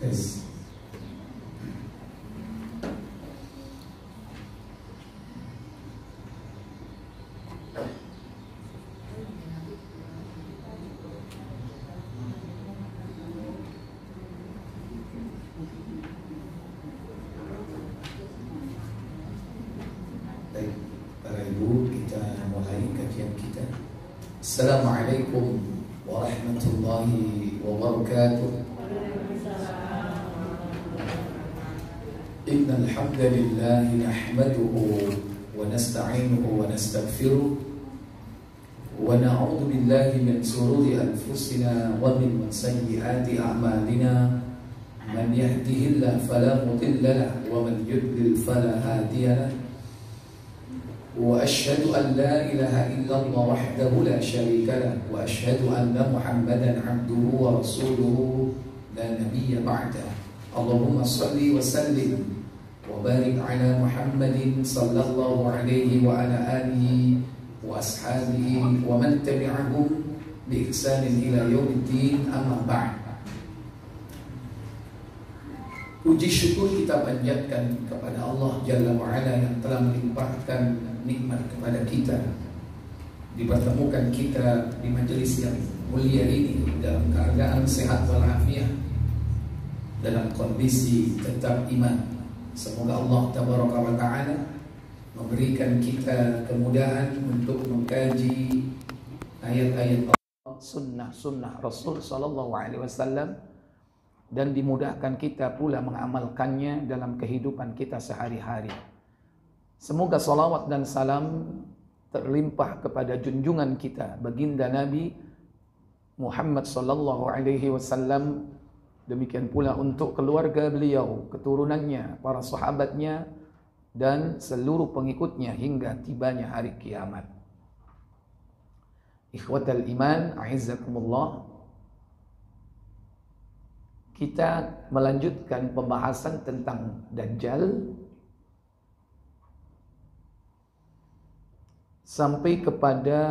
Tes. Baik, para ibu, kita mulai kajian kita. Assalamualaikum warahmatullahi wabarakatuh. Innal hamdalillah nahmaduhu wa nasta'inuhu wa nastaghfiruh wa na'udzu billahi min shururi anfusina wa min sayyiati a'malina. Man yahdihillahu fala mudilla lahu wa man yudlil fala hadiya lahu. وأشهد أن لا إله إلا الله وحده لا شريك له وأشهد أن محمدا عبده ورسوله لا نبي بعده. اللهم صل وسلم وبارك على محمد صلى الله عليه وعلى آله وأصحابه ومن تبعهم بإحسان إلى يوم الدين. أما بعد. Puji syukur kita panjatkan kepada Allah Jalla wa'ala yang telah melimpahkan nikmat kepada kita, dipertemukan kita di majelis yang mulia ini dalam keadaan sehat walafiat, dalam kondisi tetap iman. Semoga Allah Tabaraka wa Ta'ala memberikan kita kemudahan untuk mengkaji ayat-ayat Allah, sunnah-sunnah Rasul Sallallahu Alaihi Wasallam, dan dimudahkan kita pula mengamalkannya dalam kehidupan kita sehari-hari. Semoga salawat dan salam terlimpah kepada junjungan kita, baginda Nabi Muhammad sallallahu alaihi wasallam. Demikian pula untuk keluarga beliau, keturunannya, para sahabatnya, dan seluruh pengikutnya hingga tibanya hari kiamat. Ikhwatal iman, a'izzakumullah. Kita melanjutkan pembahasan tentang Dajjal sampai kepada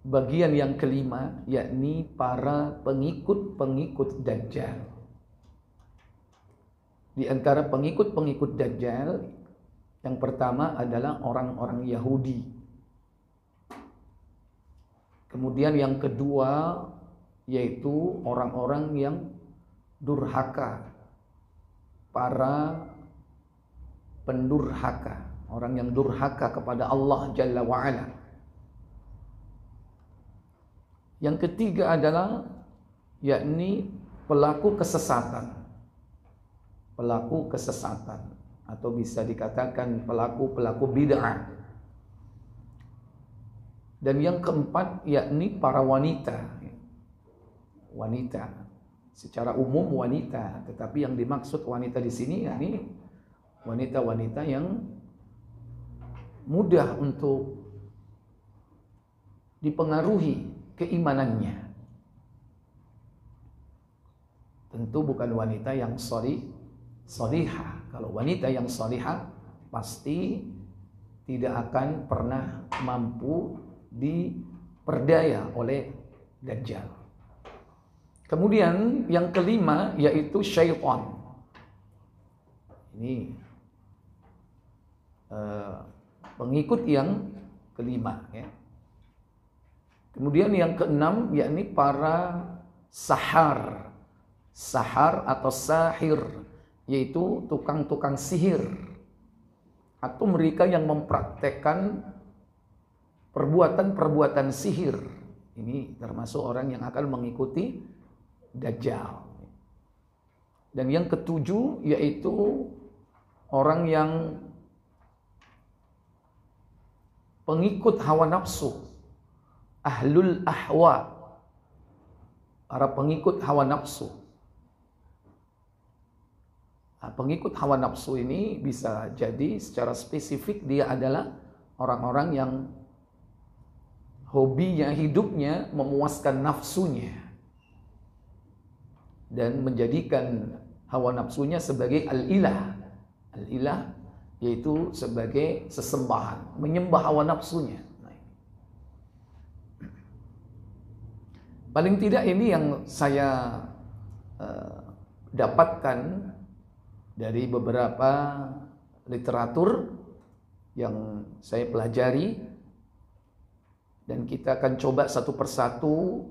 bagian yang kelima, yakni para pengikut-pengikut Dajjal. Di antara pengikut-pengikut Dajjal, yang pertama adalah orang-orang Yahudi. Kemudian yang kedua yaitu orang-orang yang durhaka, para pendurhaka, orang yang durhaka kepada Allah Jalla wa'ala. Yang ketiga adalah yakni pelaku kesesatan, pelaku kesesatan, atau bisa dikatakan pelaku-pelaku bid'ah. Dan yang keempat yakni para wanita. Wanita, secara umum wanita, tetapi yang dimaksud wanita di sini yakni wanita-wanita yang mudah untuk dipengaruhi keimanannya. Tentu bukan wanita yang solihah. Kalau wanita yang solihah pasti tidak akan pernah mampu diperdaya oleh Dajjal. Kemudian yang kelima yaitu syaitan. Ini pengikut yang kelima, ya. Kemudian yang keenam yakni para sahar. Sahar atau sahir, yaitu tukang-tukang sihir, atau mereka yang mempraktekkan perbuatan-perbuatan sihir. Ini termasuk orang yang akan mengikuti Dajjal. Dan yang ketujuh yaitu orang yang pengikut hawa nafsu, ahlul ahwa, para pengikut hawa nafsu. Nah, pengikut hawa nafsu ini bisa jadi secara spesifik dia adalah orang-orang yang hobinya, hidupnya memuaskan nafsunya dan menjadikan hawa nafsunya sebagai al-ilah. Al-ilah yaitu sebagai sesembahan, menyembah hawa nafsunya. Paling tidak ini yang saya dapatkan dari beberapa literatur yang saya pelajari, dan kita akan coba satu persatu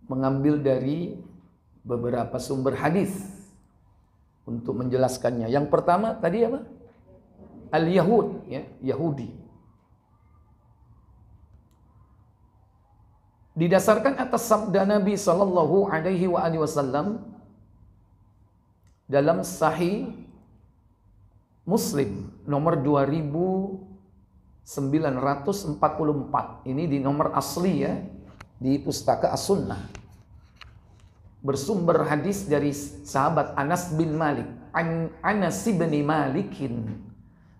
mengambil dari beberapa sumber hadis untuk menjelaskannya. Yang pertama tadi apa? Al-Yahud, ya, Yahudi. Didasarkan atas sabda Nabi sallallahu alaihi wasallam dalam Sahih Muslim nomor 2944. Ini di nomor asli ya, di Pustaka As-Sunnah. Bersumber hadis dari sahabat Anas bin Malik, Anas bin Malikin,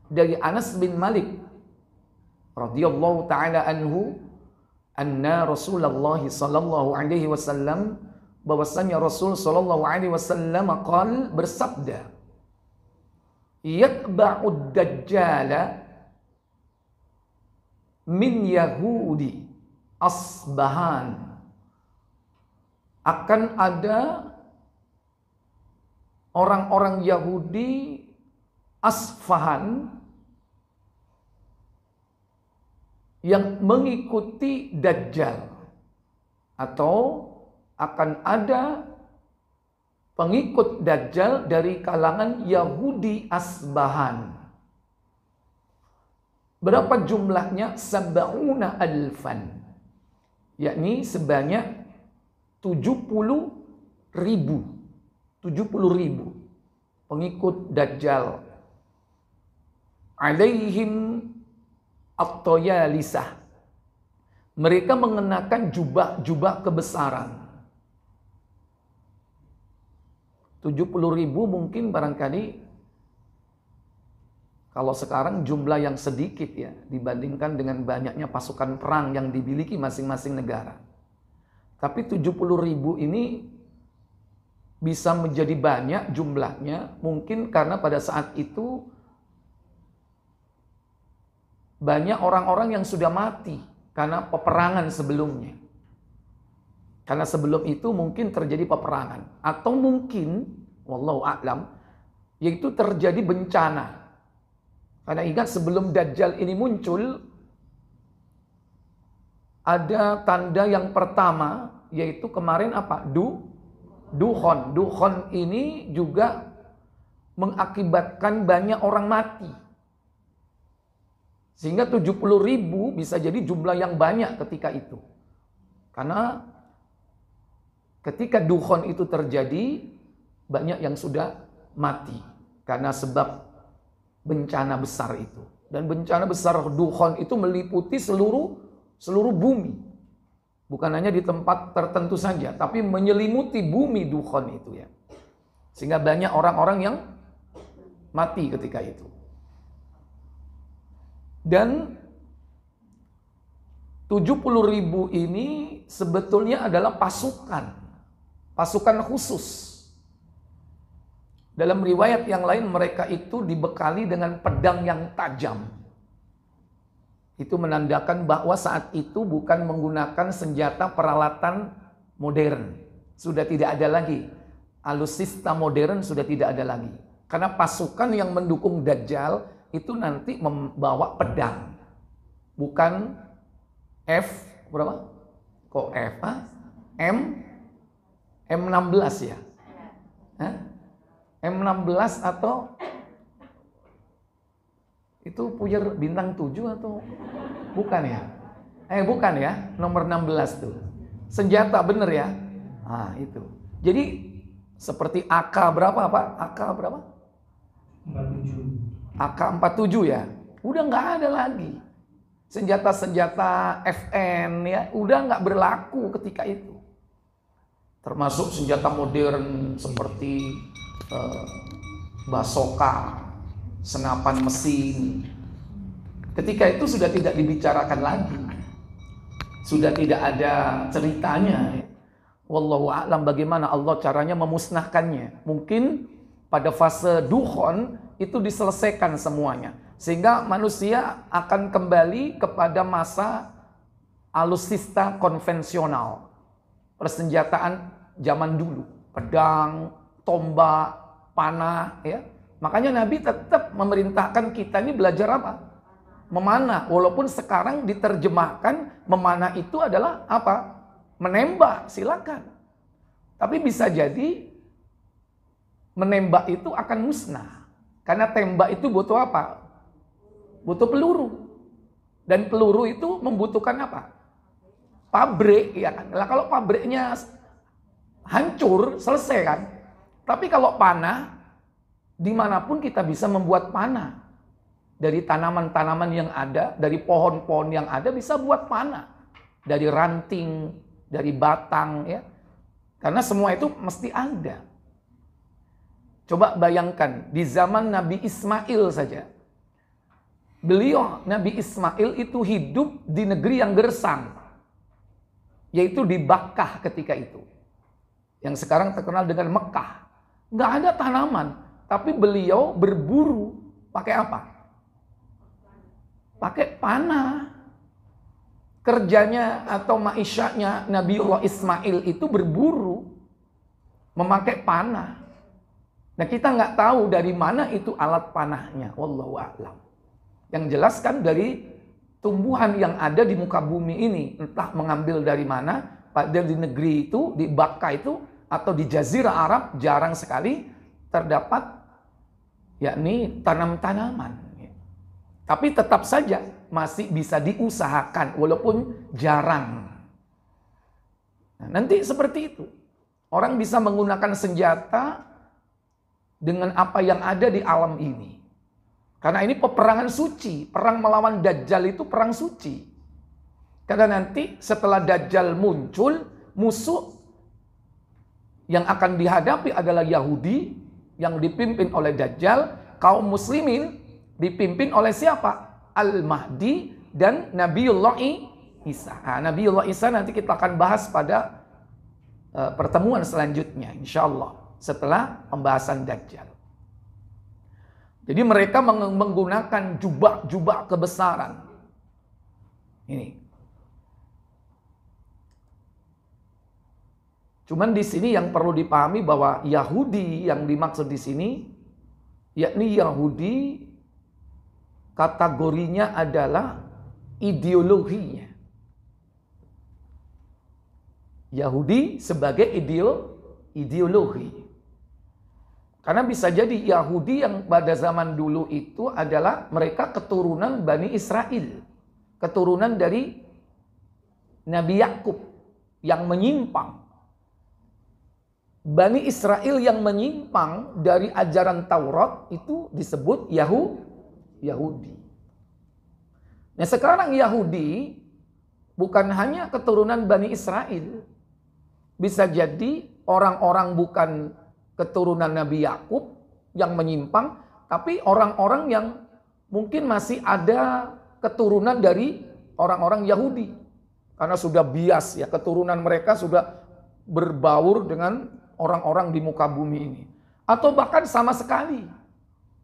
dari Anas bin Malik radhiyallahu taala anhu, anna Rasulullah sallallahu alaihi wasallam, bahwasanya Rasul sallallahu alaihi wasallam bersabda, yatba'ud dajjala min Yahudi Asbahan. Akan ada orang-orang Yahudi Asfahan yang mengikuti Dajjal, atau akan ada pengikut Dajjal dari kalangan Yahudi Asbahan. Berapa jumlahnya? Sab'una alfan, yakni sebanyak 70.000 pengikut Dajjal. Alaihim at-tayalisah, mereka mengenakan jubah-jubah kebesaran. 70.000 mungkin barangkali kalau sekarang jumlah yang sedikit ya, dibandingkan dengan banyaknya pasukan perang yang dimiliki masing-masing negara. Tapi 70.000 ini bisa menjadi banyak jumlahnya, mungkin karena pada saat itu banyak orang-orang yang sudah mati karena peperangan sebelumnya. Karena sebelum itu mungkin terjadi peperangan, atau mungkin wallahu a'lam, yaitu terjadi bencana. Karena ingat, sebelum Dajjal ini muncul, ada tanda yang pertama, yaitu kemarin apa? Dukhon. Dukhon ini juga mengakibatkan banyak orang mati. Sehingga 70.000 bisa jadi jumlah yang banyak ketika itu. Karena ketika dukhon itu terjadi, banyak yang sudah mati karena sebab bencana besar itu. Dan bencana besar dukhon itu meliputi seluruh bumi. Bukan hanya di tempat tertentu saja, tapi menyelimuti bumi dukhon itu ya. Sehingga banyak orang-orang yang mati ketika itu. Dan 70.000 ini sebetulnya adalah pasukan khusus. Dalam riwayat yang lain, mereka itu dibekali dengan pedang yang tajam. Itu menandakan bahwa saat itu bukan menggunakan senjata peralatan modern. Sudah tidak ada lagi. Alutsista modern sudah tidak ada lagi. Karena pasukan yang mendukung Dajjal itu nanti membawa pedang. Bukan berapa? Kok F? M16 ya? M16 atau itu punya bintang 7 atau bukan ya? Bukan ya, nomor 16 tuh. Senjata bener ya? Ah, itu. Jadi seperti AK berapa Pak? AK berapa? 47. AK-47 ya? Udah nggak ada lagi. Senjata-senjata FN ya, udah nggak berlaku ketika itu. Termasuk senjata modern seperti basoka, senapan mesin. Ketika itu sudah tidak dibicarakan lagi. Sudah tidak ada ceritanya. Wallahu a'lam bagaimana Allah caranya memusnahkannya. Mungkin pada fase dukhon itu diselesaikan semuanya. Sehingga manusia akan kembali kepada masa alutsista konvensional, persenjataan zaman dulu, pedang, tombak, panah, ya. Makanya Nabi tetap memerintahkan kita ini belajar apa? Memanah. Walaupun sekarang diterjemahkan memanah itu adalah apa? Menembak, silakan. Tapi bisa jadi menembak itu akan musnah. Karena tembak itu butuh apa? Butuh peluru. Dan peluru itu membutuhkan apa? Pabrik, ya kan? Nah, kalau pabriknya hancur, selesai kan? Tapi kalau panah, dimanapun kita bisa membuat panah. Dari tanaman-tanaman yang ada, dari pohon-pohon yang ada bisa buat panah. Dari ranting, dari batang, ya. Karena semua itu mesti ada. Coba bayangkan, di zaman Nabi Ismail saja. Beliau, Nabi Ismail itu hidup di negeri yang gersang. Yaitu di Bakkah ketika itu. Yang sekarang terkenal dengan Mekah. Nggak ada tanaman. Tapi beliau berburu pakai apa? Pakai panah. Kerjanya atau ma'isyahnya Nabiullah Ismail itu berburu. Memakai panah. Nah kita nggak tahu dari mana itu alat panahnya. Wallahu a'lam. Yang jelas kan dari tumbuhan yang ada di muka bumi ini. Entah mengambil dari mana. Padahal di negeri itu, di Bakkah itu, atau di Jazirah Arab jarang sekali terdapat yakni tanam-tanaman. Tapi tetap saja masih bisa diusahakan walaupun jarang. Nah, nanti seperti itu. Orang bisa menggunakan senjata dengan apa yang ada di alam ini. Karena ini peperangan suci. Perang melawan Dajjal itu perang suci. Karena nanti setelah Dajjal muncul, musuh yang akan dihadapi adalah Yahudi yang dipimpin oleh Dajjal, kaum muslimin dipimpin oleh siapa? Al-Mahdi dan Nabiullah Isa. Nah, Nabiullah Isa nanti kita akan bahas pada pertemuan selanjutnya, insya Allah, setelah pembahasan Dajjal. Jadi mereka menggunakan jubah-jubah kebesaran. Ini. Cuman di sini yang perlu dipahami bahwa Yahudi yang dimaksud di sini, yakni Yahudi kategorinya adalah ideologinya. Yahudi sebagai ideologi. Karena bisa jadi Yahudi yang pada zaman dulu itu adalah mereka keturunan Bani Israel. Keturunan dari Nabi Yakub yang menyimpang. Bani Israel yang menyimpang dari ajaran Taurat itu disebut Yahudi. Nah sekarang Yahudi bukan hanya keturunan Bani Israel. Bisa jadi orang-orang bukan keturunan Nabi Yakub yang menyimpang, tapi orang-orang yang mungkin masih ada keturunan dari orang-orang Yahudi. Karena sudah bias ya, keturunan mereka sudah berbaur dengan orang-orang di muka bumi ini. Atau bahkan sama sekali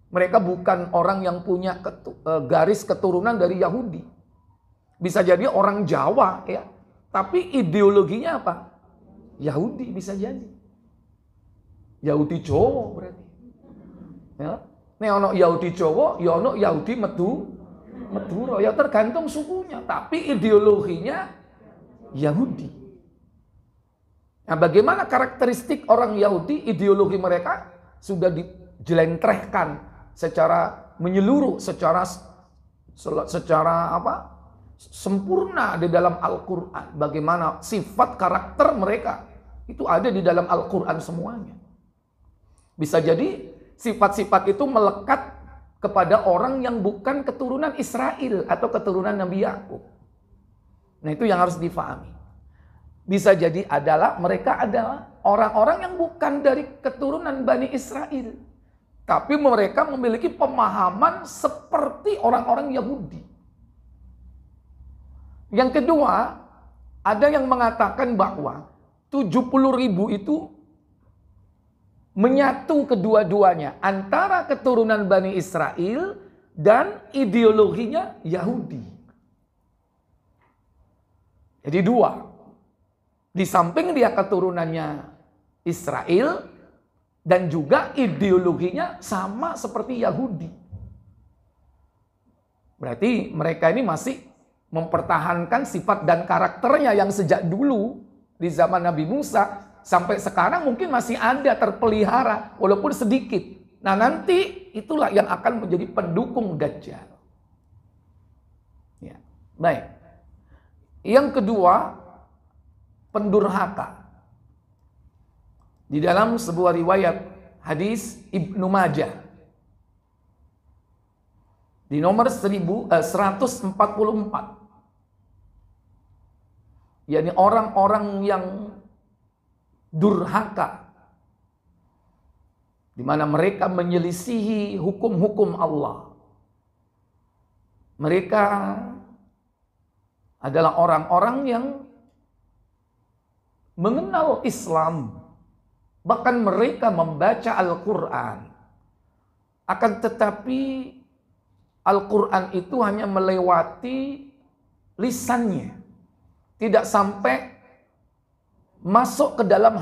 mereka bukan orang yang punya garis keturunan dari Yahudi. Bisa jadi orang Jawa ya, tapi ideologinya apa? Yahudi bisa jadi. Yahudi Jawa berarti. Ya. Nek ono Yahudi Jawa, ya ono Yahudi Madura, ya tergantung sukunya, tapi ideologinya Yahudi. Nah, bagaimana karakteristik orang Yahudi? Ideologi mereka sudah dijelentrehkan secara menyeluruh, secara apa? Sempurna di dalam Al-Qur'an. Bagaimana sifat karakter mereka itu ada di dalam Al-Qur'an semuanya. Bisa jadi sifat-sifat itu melekat kepada orang yang bukan keturunan Israel atau keturunan Nabi Yakub. Nah, itu yang harus difahami. Bisa jadi mereka adalah orang-orang yang bukan dari keturunan Bani Israel. Tapi mereka memiliki pemahaman seperti orang-orang Yahudi. Yang kedua, ada yang mengatakan bahwa 70.000 itu menyatu kedua-duanya antara keturunan Bani Israel dan ideologinya Yahudi. Jadi dua. Di samping dia keturunannya Israel, dan juga ideologinya sama seperti Yahudi. Berarti mereka ini masih mempertahankan sifat dan karakternya yang sejak dulu di zaman Nabi Musa sampai sekarang mungkin masih ada terpelihara walaupun sedikit. Nah, nanti itulah yang akan menjadi pendukung Dajjal. Ya, baik. Yang kedua, pendurhaka. Di dalam sebuah riwayat hadis Ibnu Majah di nomor 144, yakni orang-orang yang durhaka, di mana mereka menyelisihi hukum-hukum Allah. Mereka adalah orang-orang yang mengenal Islam, bahkan mereka membaca Al-Quran. Akan tetapi Al-Quran itu hanya melewati lisannya, tidak sampai masuk ke dalam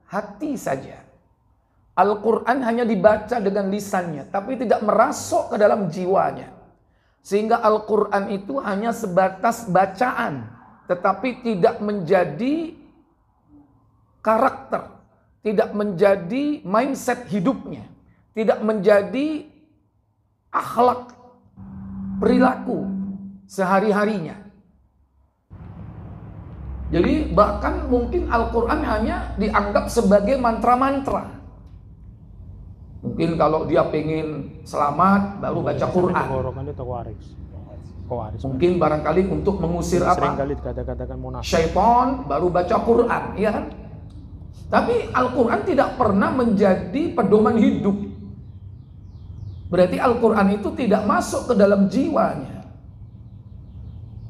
hati saja. Al-Quran hanya dibaca dengan lisannya, tapi tidak merasuk ke dalam jiwanya. Sehingga Al-Quran itu hanya sebatas bacaan, tetapi tidak menjadi karakter, tidak menjadi mindset hidupnya, tidak menjadi akhlak perilaku sehari-harinya. Jadi bahkan mungkin Al-Quran hanya dianggap sebagai mantra-mantra. Mungkin kalau dia pengen selamat baru baca Quran. Mungkin barangkali untuk mengusir apa? Syaitan baru baca Quran, ya kan? Tapi Al-Quran tidak pernah menjadi pedoman hidup. Berarti Al-Quran itu tidak masuk ke dalam jiwanya.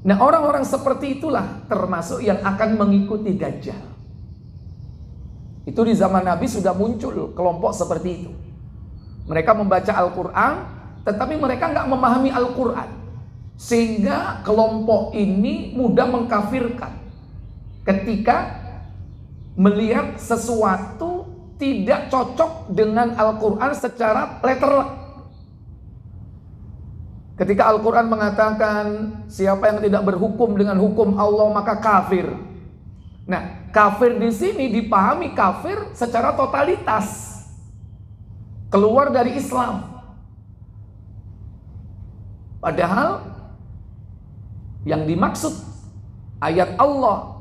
Nah, orang-orang seperti itulah termasuk yang akan mengikuti Dajjal. Itu di zaman Nabi sudah muncul kelompok seperti itu. Mereka membaca Al-Quran, tetapi mereka nggak memahami Al-Quran. Sehingga kelompok ini mudah mengkafirkan ketika melihat sesuatu tidak cocok dengan Al-Quran secara letterlek. Ketika Al-Quran mengatakan siapa yang tidak berhukum dengan hukum Allah maka kafir. Nah, kafir di sini dipahami kafir secara totalitas, keluar dari Islam. Padahal yang dimaksud ayat Allah,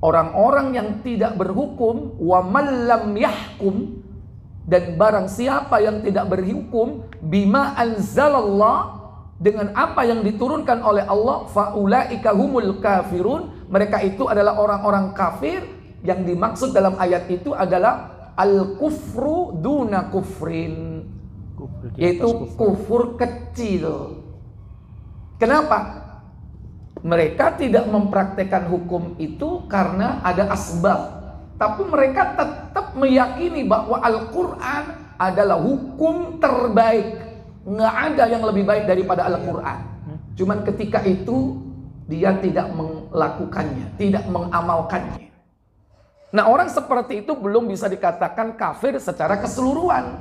orang-orang yang tidak berhukum, wa man lam yahkum, dan barang siapa yang tidak berhukum bima anzalallah, dengan apa yang diturunkan oleh Allah, faulaika humul kafirun, mereka itu adalah orang-orang kafir. Yang dimaksud dalam ayat itu adalah al-kufru duna kufrin, yaitu kufur kecil. Kenapa? Mereka tidak mempraktekkan hukum itu karena ada asbab, tapi mereka tetap meyakini bahwa Al-Quran adalah hukum terbaik. Nggak ada yang lebih baik daripada Al-Quran. Cuman ketika itu dia tidak melakukannya, tidak mengamalkannya. Nah, orang seperti itu belum bisa dikatakan kafir secara keseluruhan.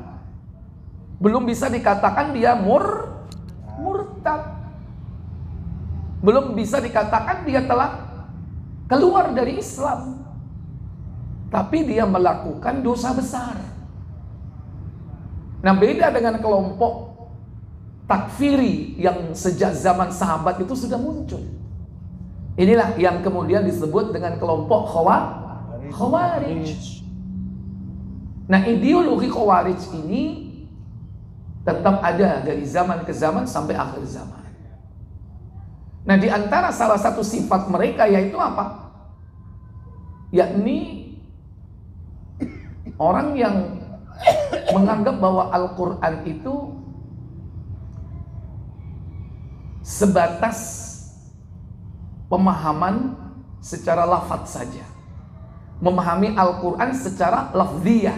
Belum bisa dikatakan dia murtad. Belum bisa dikatakan dia telah keluar dari Islam. Tapi dia melakukan dosa besar. Nah, beda dengan kelompok takfiri yang sejak zaman sahabat itu sudah muncul. Inilah yang kemudian disebut dengan kelompok Khawarij. Nah, ideologi Khawarij ini tetap ada dari zaman ke zaman sampai akhir zaman. Nah, di antara salah satu sifat mereka yaitu apa? Yakni orang yang menganggap bahwa Al-Quran itu sebatas pemahaman secara lafaz saja. Memahami Al-Quran secara lafziyah.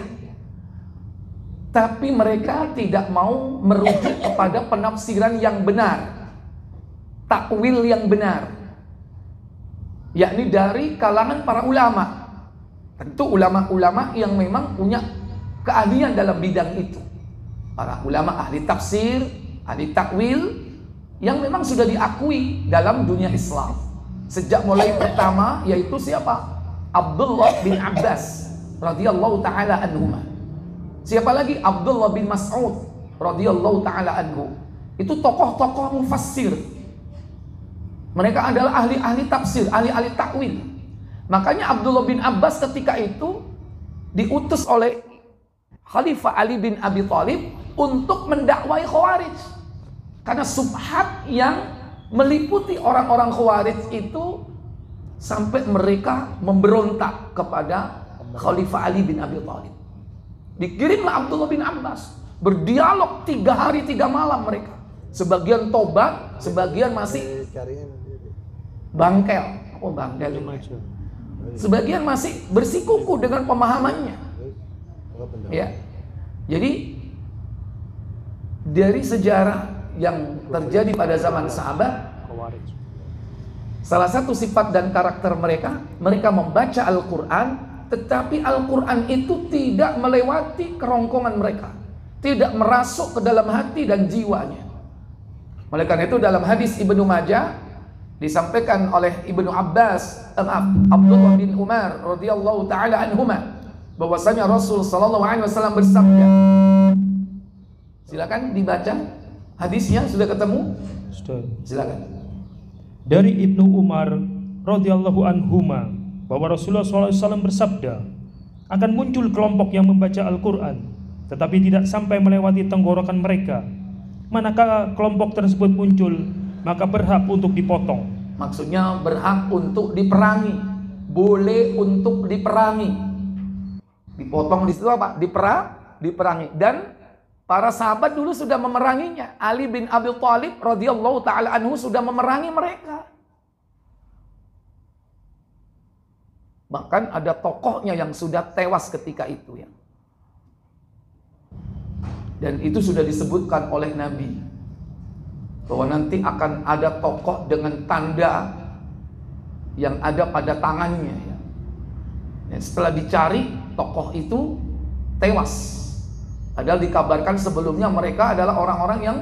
Tapi mereka tidak mau merujuk kepada penafsiran yang benar. takwil yang benar, yakni dari kalangan para ulama. Tentu ulama-ulama yang memang punya keahlian dalam bidang itu, para ulama ahli tafsir, ahli takwil, yang memang sudah diakui dalam dunia Islam sejak mulai pertama, yaitu siapa? Abdullah bin Abbas radhiyallahu taala anhuma. Siapa lagi? Abdullah bin Mas'ud radhiyallahu taala anhu. Itu tokoh-tokoh mufassir. Mereka adalah ahli-ahli tafsir, ahli-ahli takwil. Makanya Abdullah bin Abbas ketika itu diutus oleh Khalifah Ali bin Abi Thalib untuk mendakwai Khawarij. Karena subhat yang meliputi orang-orang Khawarij itu sampai mereka memberontak kepada Khalifah Ali bin Abi Thalib. Dikirimlah Abdullah bin Abbas, berdialog 3 hari 3 malam mereka. Sebagian tobat, sebagian masih bangkel. Oh, bangkel. Sebagian masih bersikukuh dengan pemahamannya. Ya. Jadi dari sejarah yang terjadi pada zaman sahabat, salah satu sifat dan karakter mereka, mereka membaca Al-Quran, tetapi Al-Quran itu tidak melewati kerongkongan mereka, tidak merasuk ke dalam hati dan jiwanya. Oleh karena itu dalam hadis Ibnu Majah disampaikan oleh Ibnu Abbas, Abdullah bin Umar radhiyallahu taala anhuma, bahwasanya Rasul sallallahu alaihi wasallam bersabda. Silakan dibaca hadisnya, sudah ketemu? Sudah. Silakan. Dari Ibnu Umar radhiyallahu anhuma bahwa Rasulullah SAW bersabda, akan muncul kelompok yang membaca Al-Quran tetapi tidak sampai melewati tenggorokan mereka. Manakala kelompok tersebut muncul, maka berhak untuk dipotong. Maksudnya berhak untuk diperangi, boleh untuk diperangi. Dipotong di situ apa? Diperangi. Dan para sahabat dulu sudah memeranginya. Ali bin Abi Thalib radhiyallahu taala anhu sudah memerangi mereka. Bahkan ada tokohnya yang sudah tewas ketika itu ya. Dan itu sudah disebutkan oleh Nabi bahwa nanti akan ada tokoh dengan tanda yang ada pada tangannya ya. Dan setelah dicari, tokoh itu tewas. Padahal dikabarkan sebelumnya mereka adalah orang-orang yang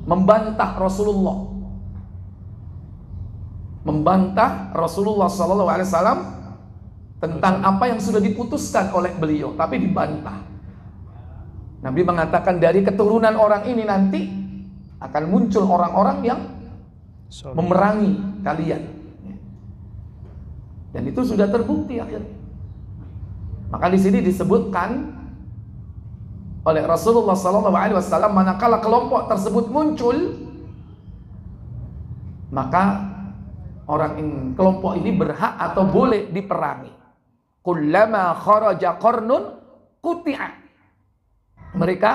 membantah Rasulullah. Membantah Rasulullah SAW tentang apa yang sudah diputuskan oleh beliau, tapi dibantah. Nabi mengatakan dari keturunan orang ini nanti akan muncul orang-orang yang memerangi kalian. Dan itu sudah terbukti akhirnya. Maka di sini disebutkan oleh Rasulullah SAW, manakala kelompok tersebut muncul, maka kelompok ini berhak atau boleh diperangi. Kullama kharaja qarnun quti'a. Mereka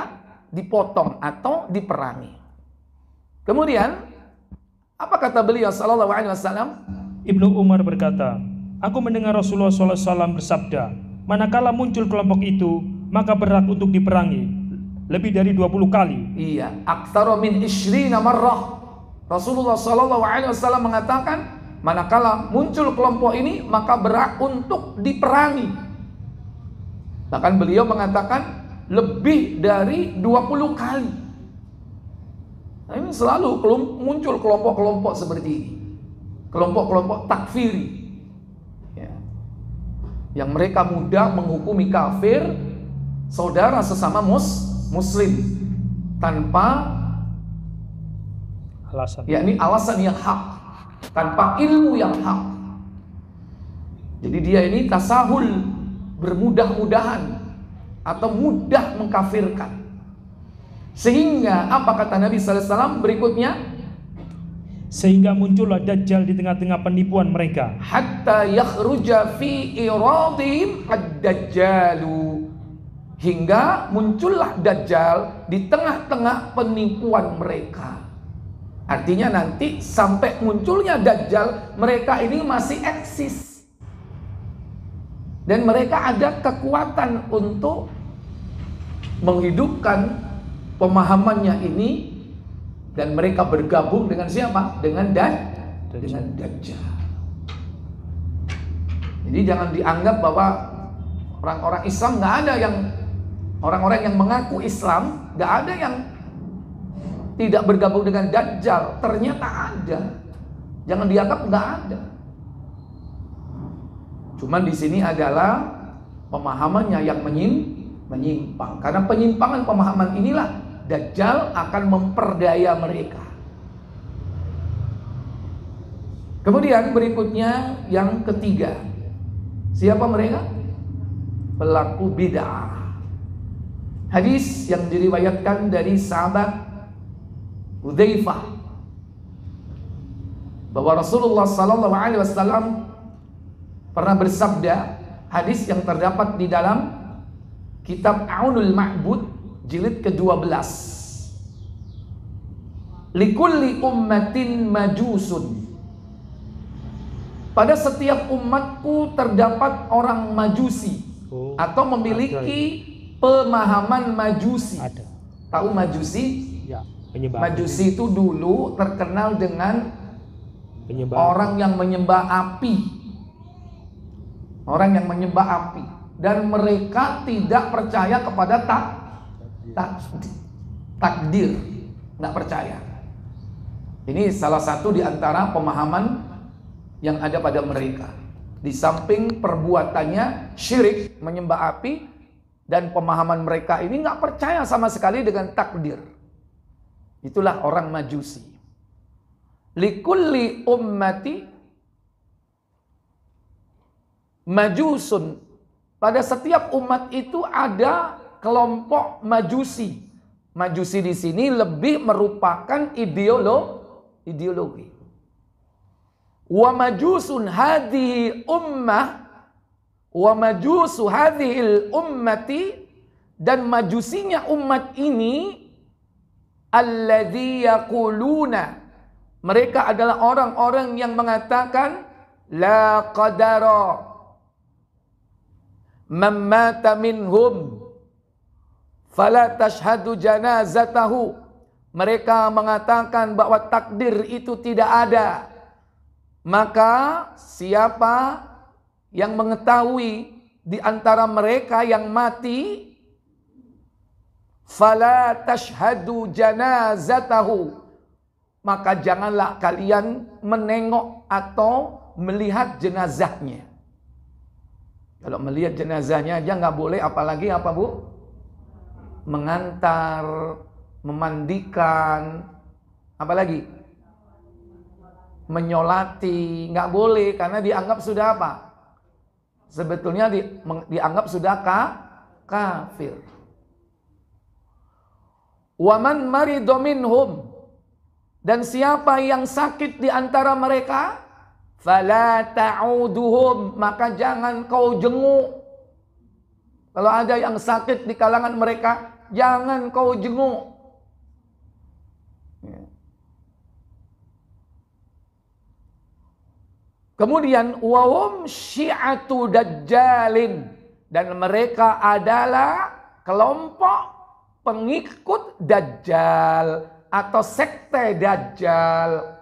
dipotong atau diperangi. Kemudian apa kata beliau sallallahu alaihi wasallam? Ibnu Umar berkata, aku mendengar Rasulullah SAW bersabda, manakala muncul kelompok itu, maka berhak untuk diperangi lebih dari 20 kali. Iya, aktsara min 20 marrah. Rasulullah SAW mengatakan, manakala muncul kelompok ini, maka berhak untuk diperangi. Bahkan beliau mengatakan lebih dari 20 kali. Nah, ini selalu muncul kelompok-kelompok seperti ini, kelompok-kelompok takfiri ya, yang mereka mudah menghukumi kafir saudara sesama muslim tanpa alasan, yakni alasan yang hak, tanpa ilmu yang hak. Jadi dia ini tasahul, bermudah-mudahan atau mudah mengkafirkan. Sehingga apa kata Nabi sallallahu alaihi wasallam berikutnya? Sehingga muncullah Dajjal di tengah-tengah penipuan mereka. Hatta yakhruja fi iradihim ad-dajjalu. Hingga muncullah Dajjal di tengah-tengah penipuan mereka. Artinya nanti sampai munculnya Dajjal, mereka ini masih eksis. Dan mereka ada kekuatan untuk menghidupkan pemahamannya ini Dan mereka bergabung dengan siapa? Dengan Dajjal. Jadi jangan dianggap bahwa orang-orang Islam nggak ada yang, orang-orang yang mengaku Islam nggak ada yang tidak bergabung dengan Dajjal. Ternyata ada. Jangan dianggap nggak ada. Cuman di sini adalah pemahamannya yang menyimpang. Karena penyimpangan pemahaman inilah Dajjal akan memperdaya mereka. Kemudian berikutnya yang ketiga. Siapa mereka? Pelaku bid'ah. Hadis yang diriwayatkan dari sahabat Hudzaifah bahwa Rasulullah SAW pernah bersabda, hadis yang terdapat di dalam kitab Aunul Ma'bud jilid ke-12. Likulli ummatin majusun. Pada setiap umatku terdapat orang majusi atau memiliki pemahaman majusi. Ada. Tahu majusi? Ya, Majusi itu dulu terkenal dengan orang yang menyembah api. Orang yang menyembah api. Dan mereka tidak percaya kepada takdir. Nggak percaya. Ini salah satu di antara pemahaman yang ada pada mereka. Di samping perbuatannya syirik, menyembah api, dan pemahaman mereka ini nggak percaya sama sekali dengan takdir. Itulah orang majusi. Likulli ummati majusun. Pada setiap umat itu ada kelompok majusi. Majusi di sini lebih merupakan ideologi. Wa majusun hadhihi ummah, wa majusu hadhil ummati, dan majusinya umat ini alladzi yaquluna, mereka adalah orang-orang yang mengatakan la qadara man mata minhum fala tashhadu janazatahu. Mereka mengatakan bahwa takdir itu tidak ada. Maka siapa yang mengetahui di antara mereka yang mati, fala tashhadu janazatahu, maka janganlah kalian menengok atau melihat jenazahnya. Kalau melihat jenazahnya aja nggak boleh, apalagi apa Bu? Mengantar, memandikan, apalagi menyolati, nggak boleh, karena dianggap sudah apa? Sebetulnya dianggap sudah kafir. Waman marido minhum, dan siapa yang sakit di antara mereka, fala ta'uduhum, maka jangan kau jenguk. Kalau ada yang sakit di kalangan mereka, jangan kau jenguk. Kemudian wahum syi'atu dajjalin, dan mereka adalah kelompok pengikut Dajjal atau sekte Dajjal.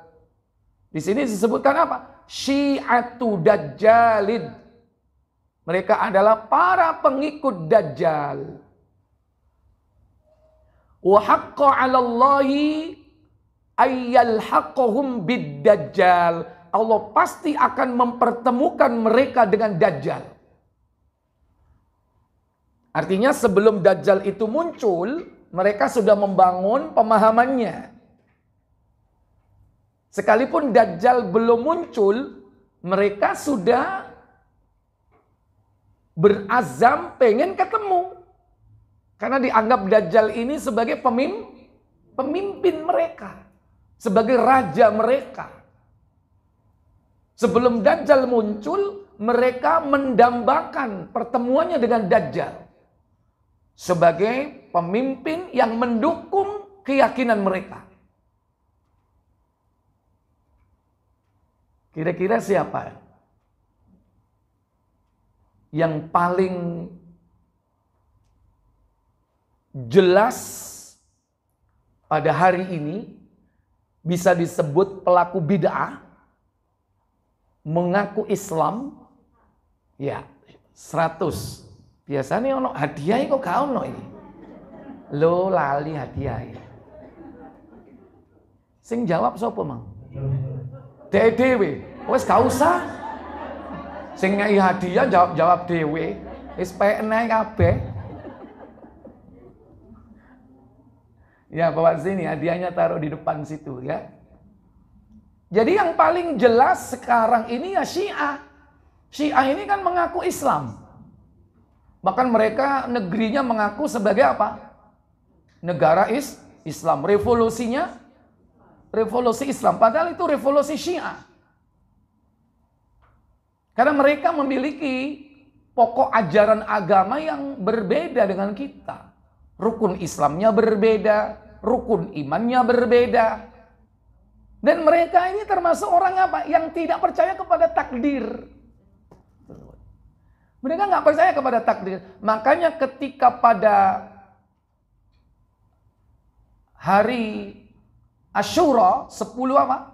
Di sini disebutkan apa? Syi'atu dajjalin. Mereka adalah para pengikut Dajjal. Wa haqqa 'ala Allahi ayyalhaqahum bid-dajjal. Allah pasti akan mempertemukan mereka dengan Dajjal. Artinya sebelum Dajjal itu muncul, mereka sudah membangun pemahamannya. Sekalipun Dajjal belum muncul, mereka sudah berazam pengen ketemu. Karena dianggap Dajjal ini sebagai pemimpin mereka, sebagai raja mereka. Sebelum Dajjal muncul, mereka mendambakan pertemuannya dengan Dajjal sebagai pemimpin yang mendukung keyakinan mereka. Kira-kira siapa yang paling jelas pada hari ini bisa disebut pelaku bid'ah, mengaku Islam, ya 100. Biasanya ono hadiah kok gak ono ini. Lo lali hadiah. Sing jawab sapa, Mang? Dhewe. Wis gak usah. Sing ngai hadiah jawab dhewe. Wis pekne kabeh. Ya, bawa sini hadiahnya, taruh di depan situ ya. Jadi yang paling jelas sekarang ini ya Syiah. Syiah ini kan mengaku Islam. Bahkan mereka negerinya mengaku sebagai apa? Negara Islam. Revolusinya revolusi Islam. Padahal itu revolusi Syiah. Karena mereka memiliki pokok ajaran agama yang berbeda dengan kita. Rukun Islamnya berbeda, rukun imannya berbeda. Dan mereka ini termasuk orang apa? Yang tidak percaya kepada takdir. Mereka nggak percaya kepada takdir. Makanya ketika pada hari Asyura 10 apa?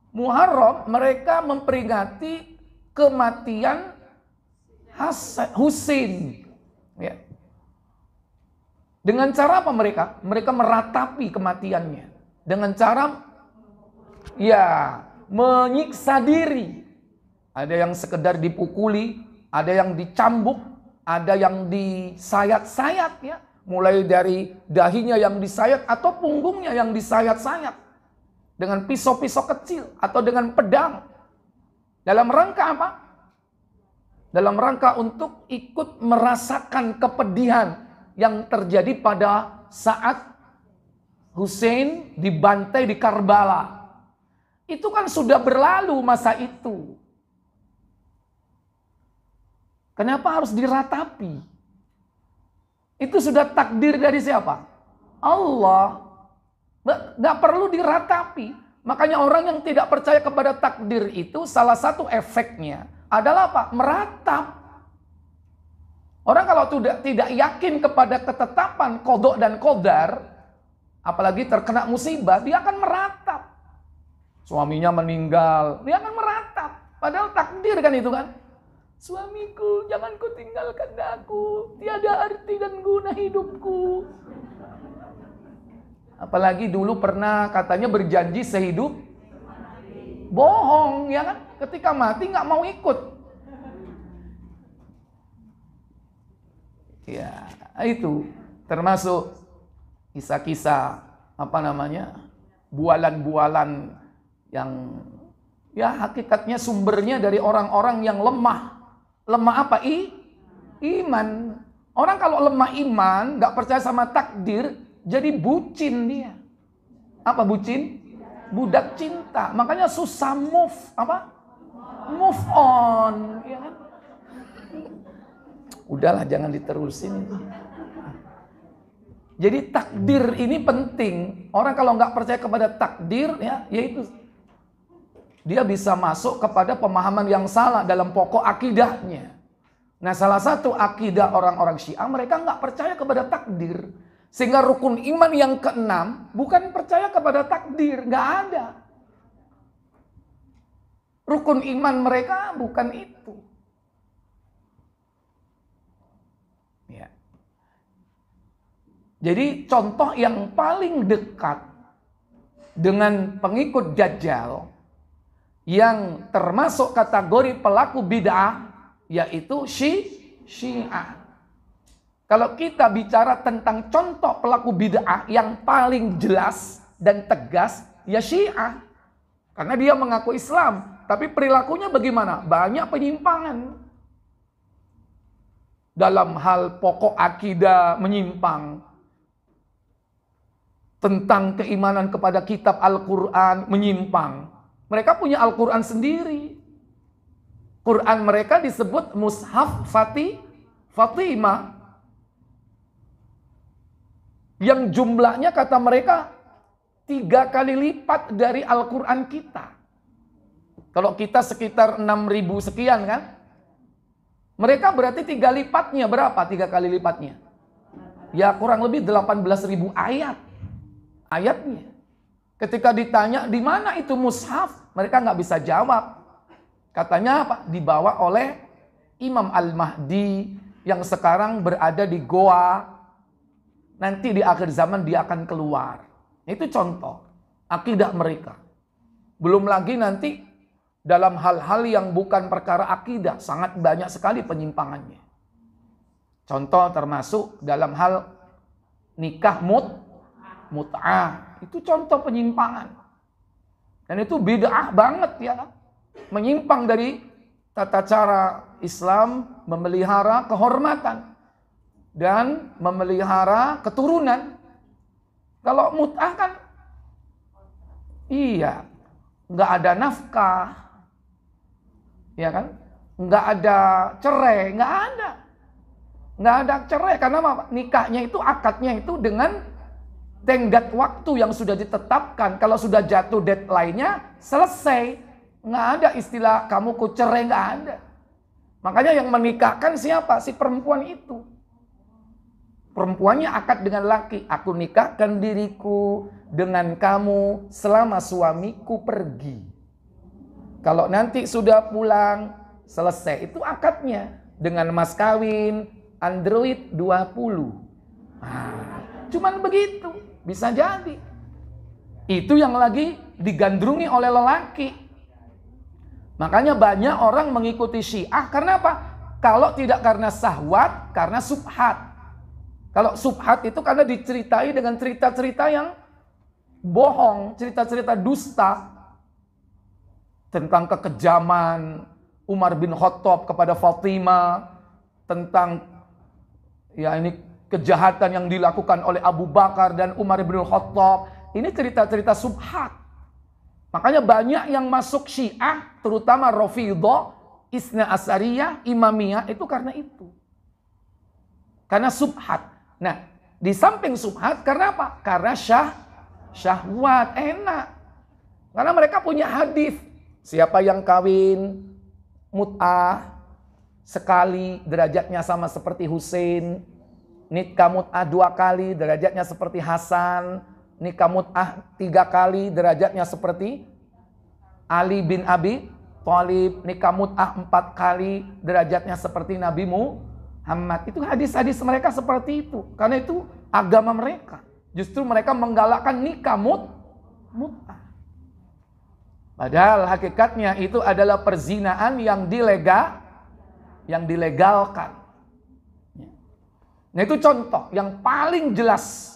Muharram, mereka memperingati kematian Husain. Ya. Dengan cara apa mereka? Mereka meratapi kematiannya. Dengan cara menyiksa diri. Ada yang sekedar dipukuli, ada yang dicambuk, ada yang disayat-sayat ya. Mulai dari dahinya yang disayat atau punggungnya yang disayat-sayat. Dengan pisau-pisau kecil atau dengan pedang. Dalam rangka apa? Dalam rangka untuk ikut merasakan kepedihan yang terjadi pada saat Husain dibantai di Karbala. Itu kan sudah berlalu masa itu. Kenapa harus diratapi? Itu sudah takdir dari siapa? Allah. Nggak perlu diratapi. Makanya orang yang tidak percaya kepada takdir itu salah satu efeknya adalah apa? Meratap. Orang kalau tidak yakin kepada ketetapan qada dan qadar, apalagi terkena musibah, dia akan meratap. Suaminya meninggal, dia akan meratap. Padahal takdir kan itu kan. Suamiku, jangan kau tinggalkan aku. Tiada arti dan guna hidupku. Apalagi dulu pernah katanya berjanji sehidup. Bohong, ya kan? Ketika mati nggak mau ikut. Ya, itu termasuk kisah-kisah bualan-bualan yang ya hakikatnya sumbernya dari orang-orang yang lemah. Lemah apa? Iman. Orang kalau lemah iman, nggak percaya sama takdir, jadi bucin dia. Apa bucin? Budak cinta. Makanya susah move on, ya kan? Udahlah, jangan diterusin. Jadi takdir ini penting. Orang kalau nggak percaya kepada takdir, ya yaitu dia bisa masuk kepada pemahaman yang salah dalam pokok akidahnya. Nah, salah satu akidah orang-orang Syiah, mereka nggak percaya kepada takdir. Sehingga rukun iman yang keenam bukan percaya kepada takdir, nggak ada. Rukun iman mereka bukan itu. Ya. Jadi contoh yang paling dekat dengan pengikut Dajjal yang termasuk kategori pelaku bid'ah yaitu Syiah. Kalau kita bicara tentang contoh pelaku bid'ah yang paling jelas dan tegas ya Syiah. Karena dia mengaku Islam, tapi perilakunya bagaimana? Banyak penyimpangan. Dalam hal pokok akidah menyimpang. Tentang keimanan kepada kitab Al-Quran menyimpang. Mereka punya Al-Quran sendiri. Quran mereka disebut Mushaf Fatimah. Yang jumlahnya kata mereka 3 kali lipat dari Al-Quran kita. Kalau kita sekitar 6.000 sekian kan. Mereka berarti 3 lipatnya berapa? 3 kali lipatnya. Ya kurang lebih 18.000 ayatnya. Ketika ditanya di mana itu mushaf, mereka nggak bisa jawab. Katanya apa? Dibawa oleh Imam Al-Mahdi yang sekarang berada di goa. Nanti di akhir zaman dia akan keluar. Itu contoh akidah mereka. Belum lagi nanti dalam hal-hal yang bukan perkara akidah, sangat banyak sekali penyimpangannya. Contoh termasuk dalam hal nikah mut'ah. Itu contoh penyimpangan. Dan itu bid'ah banget ya. Menyimpang dari tata cara Islam memelihara kehormatan dan memelihara keturunan. Kalau mut'ah kan iya, nggak ada nafkah, ya kan? Nggak ada cerai, nggak ada cerai karena apa? Nikahnya itu akadnya itu dengan tenggat waktu yang sudah ditetapkan. Kalau sudah jatuh deadline-nya selesai, nggak ada istilah kamu ku cerai, nggak ada. Makanya yang menikahkan siapa? Si perempuan itu. Perempuannya akad dengan laki. Aku nikahkan diriku dengan kamu selama suamiku pergi. Kalau nanti sudah pulang, selesai. Itu akadnya. Dengan mas kawin, Android 20. Cuman begitu. Bisa jadi. Itu yang lagi digandrungi oleh lelaki. Makanya banyak orang mengikuti Syiah. Karena apa? Kalau tidak karena sahwat, karena subhat. Kalau subhat itu karena diceritai dengan cerita-cerita yang bohong, cerita-cerita dusta tentang kekejaman Umar bin Khattab kepada Fatimah, tentang ya ini kejahatan yang dilakukan oleh Abu Bakar dan Umar bin Khattab. Ini cerita-cerita subhat. Makanya banyak yang masuk Syiah, terutama Rafidhah, Isna Asyariyah, Imamiyah, itu karena itu. Karena subhat. Nah, di samping subhat, karena apa? Karena syahwat, enak. Karena mereka punya hadis. Siapa yang kawin mut'ah sekali, derajatnya sama seperti Husain. Nikah mut'ah 2 kali, derajatnya seperti Hasan. Nikah mut'ah 3 kali, derajatnya seperti Ali bin Abi Thalib. Nikah mut'ah 4 kali, derajatnya seperti Nabi Muhammad. Itu hadis-hadis mereka seperti itu. Karena itu agama mereka. Justru mereka menggalakkan nikah mut'ah. Padahal hakikatnya itu adalah perzinaan yang dilegalkan. Nah itu contoh yang paling jelas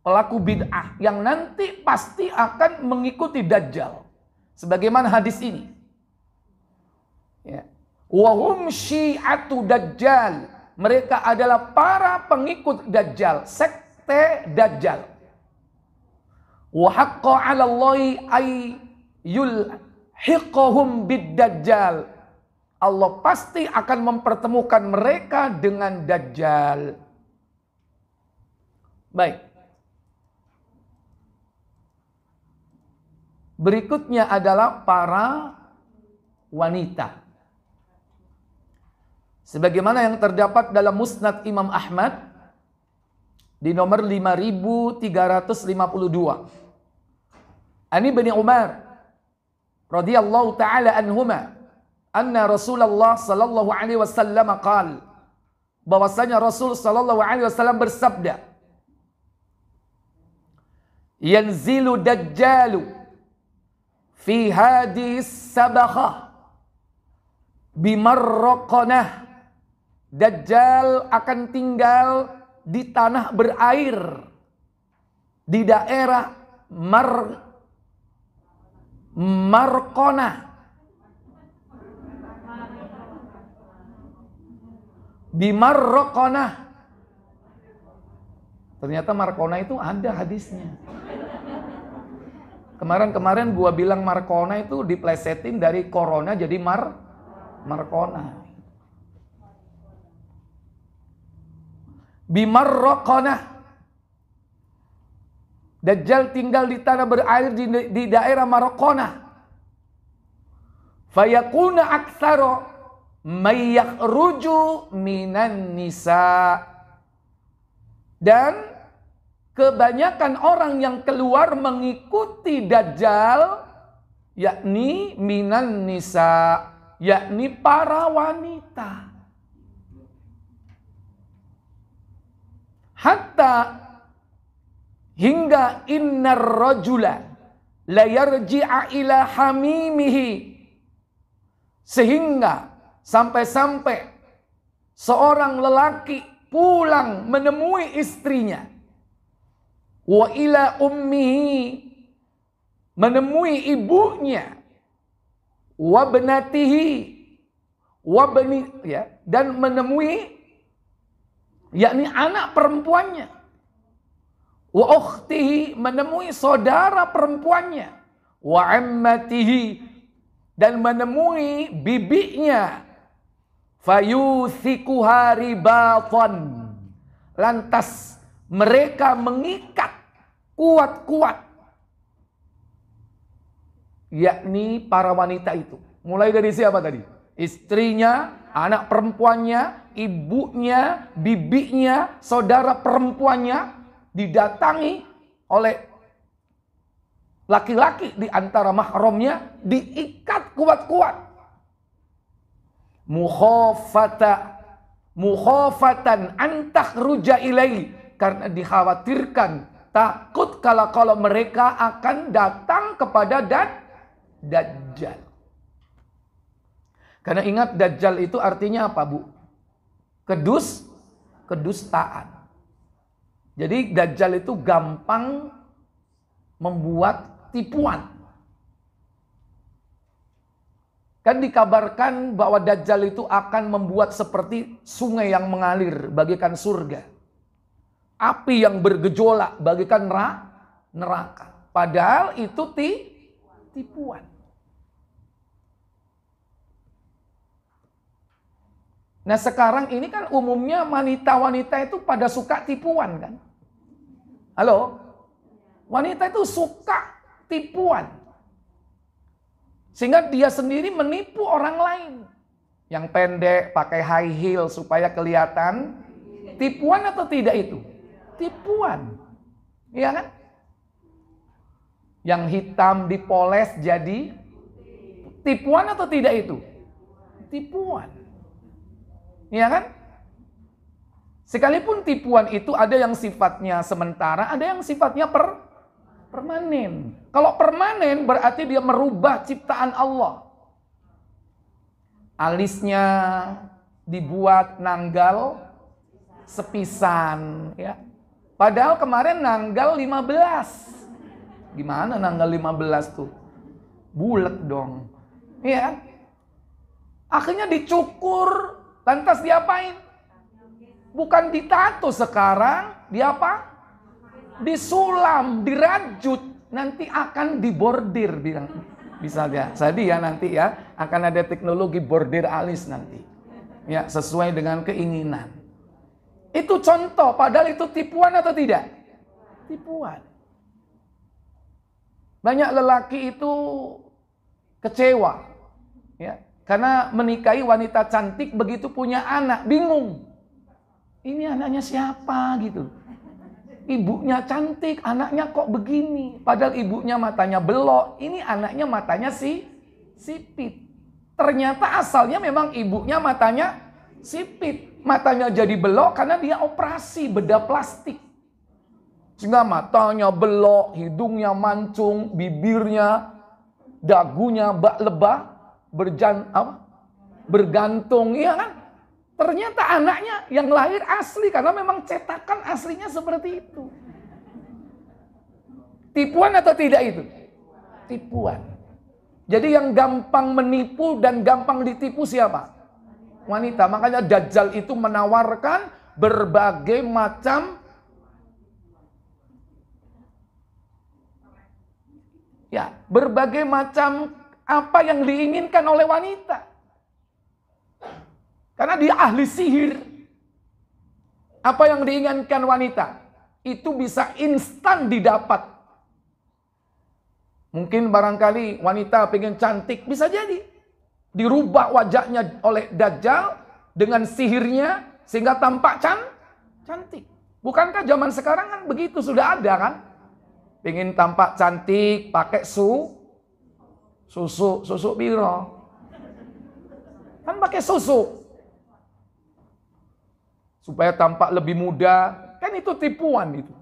pelaku bid'ah yang nanti pasti akan mengikuti Dajjal. Sebagaimana hadis ini. Ya. Wahum syi'atu Dajjal. Mereka adalah para pengikut Dajjal, sekte Dajjal. Wa haqqa 'ala Allahi ay yulhiqahum bid-Dajjal. Allah pasti akan mempertemukan mereka dengan Dajjal. Baik. Berikutnya adalah para wanita. Sebagaimana yang terdapat dalam Musnad Imam Ahmad di nomor 5352. Ani bin Umar radhiyallahu taala anhuma anna Rasulullah sallallahu alaihi wasallam qaal, bahwasanya Rasul sallallahu alaihi wasallam bersabda, yanzilu dajjalu fi hadis sabakhah bimarraqanah. Dajjal akan tinggal di tanah berair di daerah Marqanah. Bimarraqanah. Ternyata Marqanah itu ada hadisnya. Kemarin gua bilang Marqanah itu diplesetin dari corona jadi Marqanah. Bimarraqanah. Dajjal tinggal di tanah berair di daerah Marqanah. Fayakuna aktsara may yakhruju minan nisa. Dan kebanyakan orang yang keluar mengikuti Dajjal, yakni minan nisa, yakni para wanita. Hatta hingga innar rajula la yarji'a ila hamimihi, sehingga sampai-sampai seorang lelaki pulang menemui istrinya, wa ila ummihi, menemui ibunya, wa benatihi, wa bani, ya, dan menemui yakni anak perempuannya, wa ukhtihi, menemui saudara perempuannya, wa ammatihi, dan menemui bibinya, fayuthikuha ribatan, lantas mereka mengikat kuat-kuat, yakni para wanita itu. Mulai dari siapa tadi? Istrinya, anak perempuannya, ibunya, bibinya, saudara perempuannya, didatangi oleh laki-laki di antara mahramnya, diikat kuat-kuat. Mukhafatan antakhruja ilai, karena dikhawatirkan, takut kalau mereka akan datang kepada Dajjal. Karena ingat, Dajjal itu artinya apa, Bu? Kedustaan. Jadi Dajjal itu gampang membuat tipuan. Kan dikabarkan bahwa Dajjal itu akan membuat seperti sungai yang mengalir bagikan surga, api yang bergejolak bagikan neraka. Padahal itu tipuan. Nah sekarang ini kan umumnya wanita-wanita itu pada suka tipuan kan? Halo? Wanita itu suka tipuan. Sehingga dia sendiri menipu orang lain. Yang pendek pakai high heel supaya kelihatan. Tipuan atau tidak itu? Tipuan. Iya kan? Yang hitam dipoles jadi tipuan atau tidak itu? Tipuan. Iya kan? Sekalipun tipuan itu ada yang sifatnya sementara, ada yang sifatnya permanen. Kalau permanen berarti dia merubah ciptaan Allah. Alisnya dibuat nanggal sepisan, ya. Padahal kemarin nanggal 15. Gimana nanggal 15 tuh? Bulet dong. Iya. Akhirnya dicukur. Lantas diapain? Bukan ditato sekarang, diapa? Disulam, dirajut, nanti akan dibordir, bilang bisa ya. Jadi ya nanti ya akan ada teknologi bordir alis nanti, ya sesuai dengan keinginan. Itu contoh, padahal itu tipuan atau tidak? Tipuan. Banyak lelaki itu kecewa, ya. Karena menikahi wanita cantik, begitu punya anak, bingung. Ini anaknya siapa gitu. Ibunya cantik, anaknya kok begini. Padahal ibunya matanya belok, ini anaknya matanya sipit. Ternyata asalnya memang ibunya matanya sipit. Matanya jadi belok karena dia operasi bedah plastik. Sehingga matanya belok, hidungnya mancung, bibirnya, dagunya bak lebah. Bergantung, iya kan? Ternyata anaknya yang lahir asli karena memang cetakan aslinya seperti itu. Tipuan atau tidak itu? Tipuan. Jadi yang gampang menipu dan gampang ditipu siapa? Wanita. Makanya Dajjal itu menawarkan berbagai macam apa yang diinginkan oleh wanita. Karena dia ahli sihir. Apa yang diinginkan wanita itu bisa instan didapat. Mungkin barangkali wanita pengen cantik, bisa jadi dirubah wajahnya oleh Dajjal dengan sihirnya sehingga tampak cantik. Bukankah zaman sekarang kan begitu, sudah ada kan? Pengen tampak cantik, pakai susu biro. Kan pakai susu. Supaya tampak lebih muda. Kan itu tipuan itu.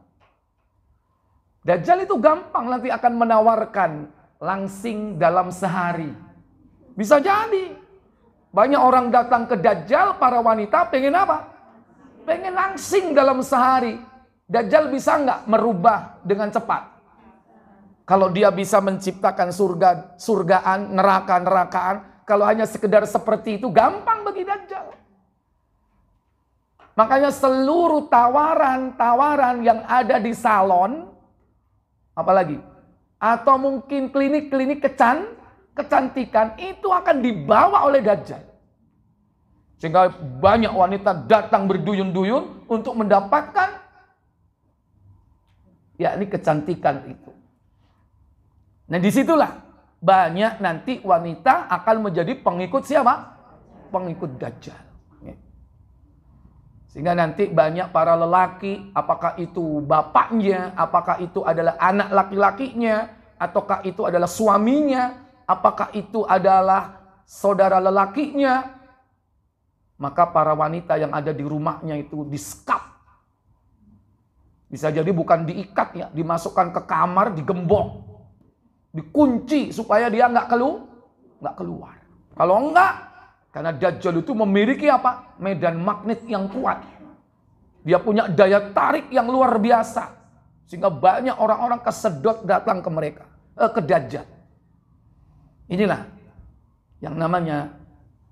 Dajjal itu gampang nanti akan menawarkan langsing dalam sehari. Bisa jadi. Banyak orang datang ke Dajjal, para wanita pengen apa? Pengen langsing dalam sehari. Dajjal bisa nggak merubah dengan cepat? Kalau dia bisa menciptakan surgaan, neraka-nerakaan, kalau hanya sekedar seperti itu, gampang bagi Dajjal. Makanya seluruh tawaran-tawaran yang ada di salon, apalagi, atau mungkin klinik-klinik kecantikan, itu akan dibawa oleh Dajjal. Sehingga banyak wanita datang berduyun-duyun untuk mendapatkan, yakni kecantikan itu. Nah disitulah banyak nanti wanita akan menjadi pengikut siapa? Pengikut Dajjal. Sehingga nanti banyak para lelaki, apakah itu bapaknya, apakah itu adalah anak laki-lakinya, ataukah itu adalah suaminya, apakah itu adalah saudara lelakinya, maka para wanita yang ada di rumahnya itu disekap. Bisa jadi bukan diikat ya, dimasukkan ke kamar, digembok, dikunci supaya dia nggak keluar. Kalau enggak, karena Dajjal itu memiliki apa? Medan magnet yang kuat. Dia punya daya tarik yang luar biasa. Sehingga banyak orang-orang kesedot datang ke mereka, ke Dajjal. Inilah yang namanya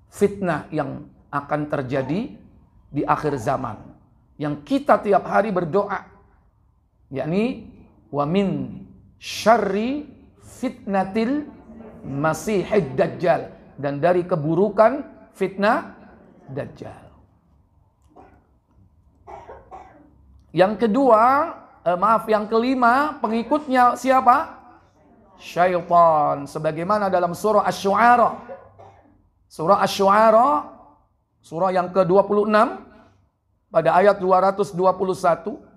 fitnah yang akan terjadi di akhir zaman. Yang kita tiap hari berdoa, yakni wa min syarri fitnatil masihid dajjal, dan dari keburukan fitnah Dajjal. Yang kedua, yang kelima, pengikutnya siapa? Syaitan. Sebagaimana dalam surah Asy-Syu'ara. Surah Asy-Syu'ara, surah yang ke-26, pada ayat 221.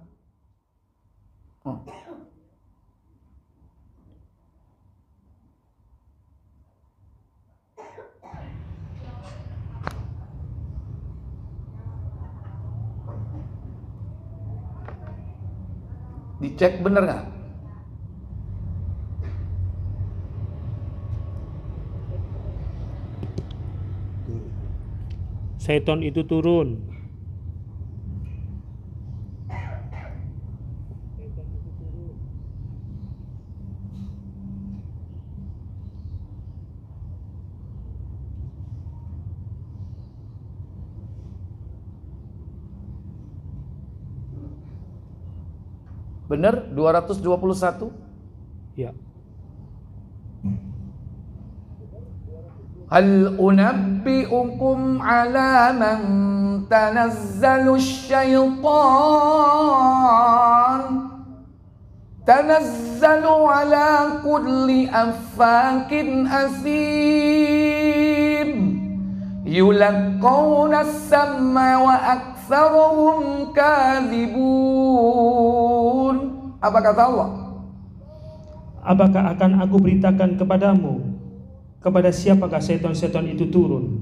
Dicek bener nggak? Setan itu turun. Benar? 221? Ya. Hal unabbi'ukum ala man tanazzalu syaitan. Tanazzalu ala kulli affakin asim. Yulaqawna as-sam'a wa aktsaruhum kadhibun. Apa kata Allah? Apakah akan aku beritakan kepadamu kepada siapakah setan-setan itu turun?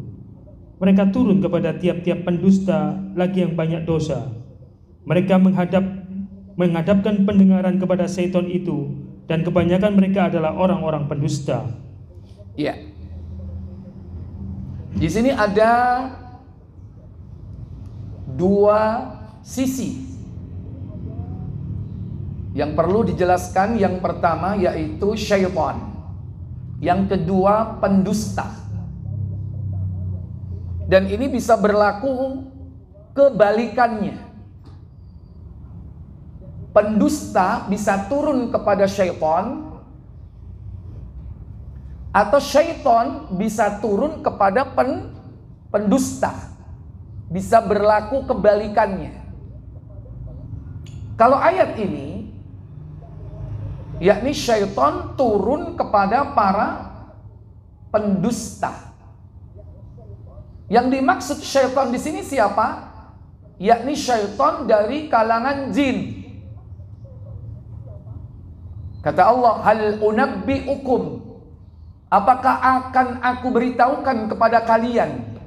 Mereka turun kepada tiap-tiap pendusta lagi yang banyak dosa. Mereka menghadapkan pendengaran kepada setan itu, dan kebanyakan mereka adalah orang-orang pendusta. Iya. Di sini ada dua sisi yang perlu dijelaskan. Yang pertama yaitu syaitan, yang kedua pendusta. Dan ini bisa berlaku kebalikannya. Pendusta bisa turun kepada syaitan, atau syaitan bisa turun kepada pendusta. Bisa berlaku kebalikannya. Kalau ayat ini, yakni syaitan turun kepada para pendusta. Yang dimaksud syaitan di sini siapa? yakni syaitan dari kalangan jin. Kata Allah, hal unabbi'ukum, apakah akan aku beritahukan kepada kalian,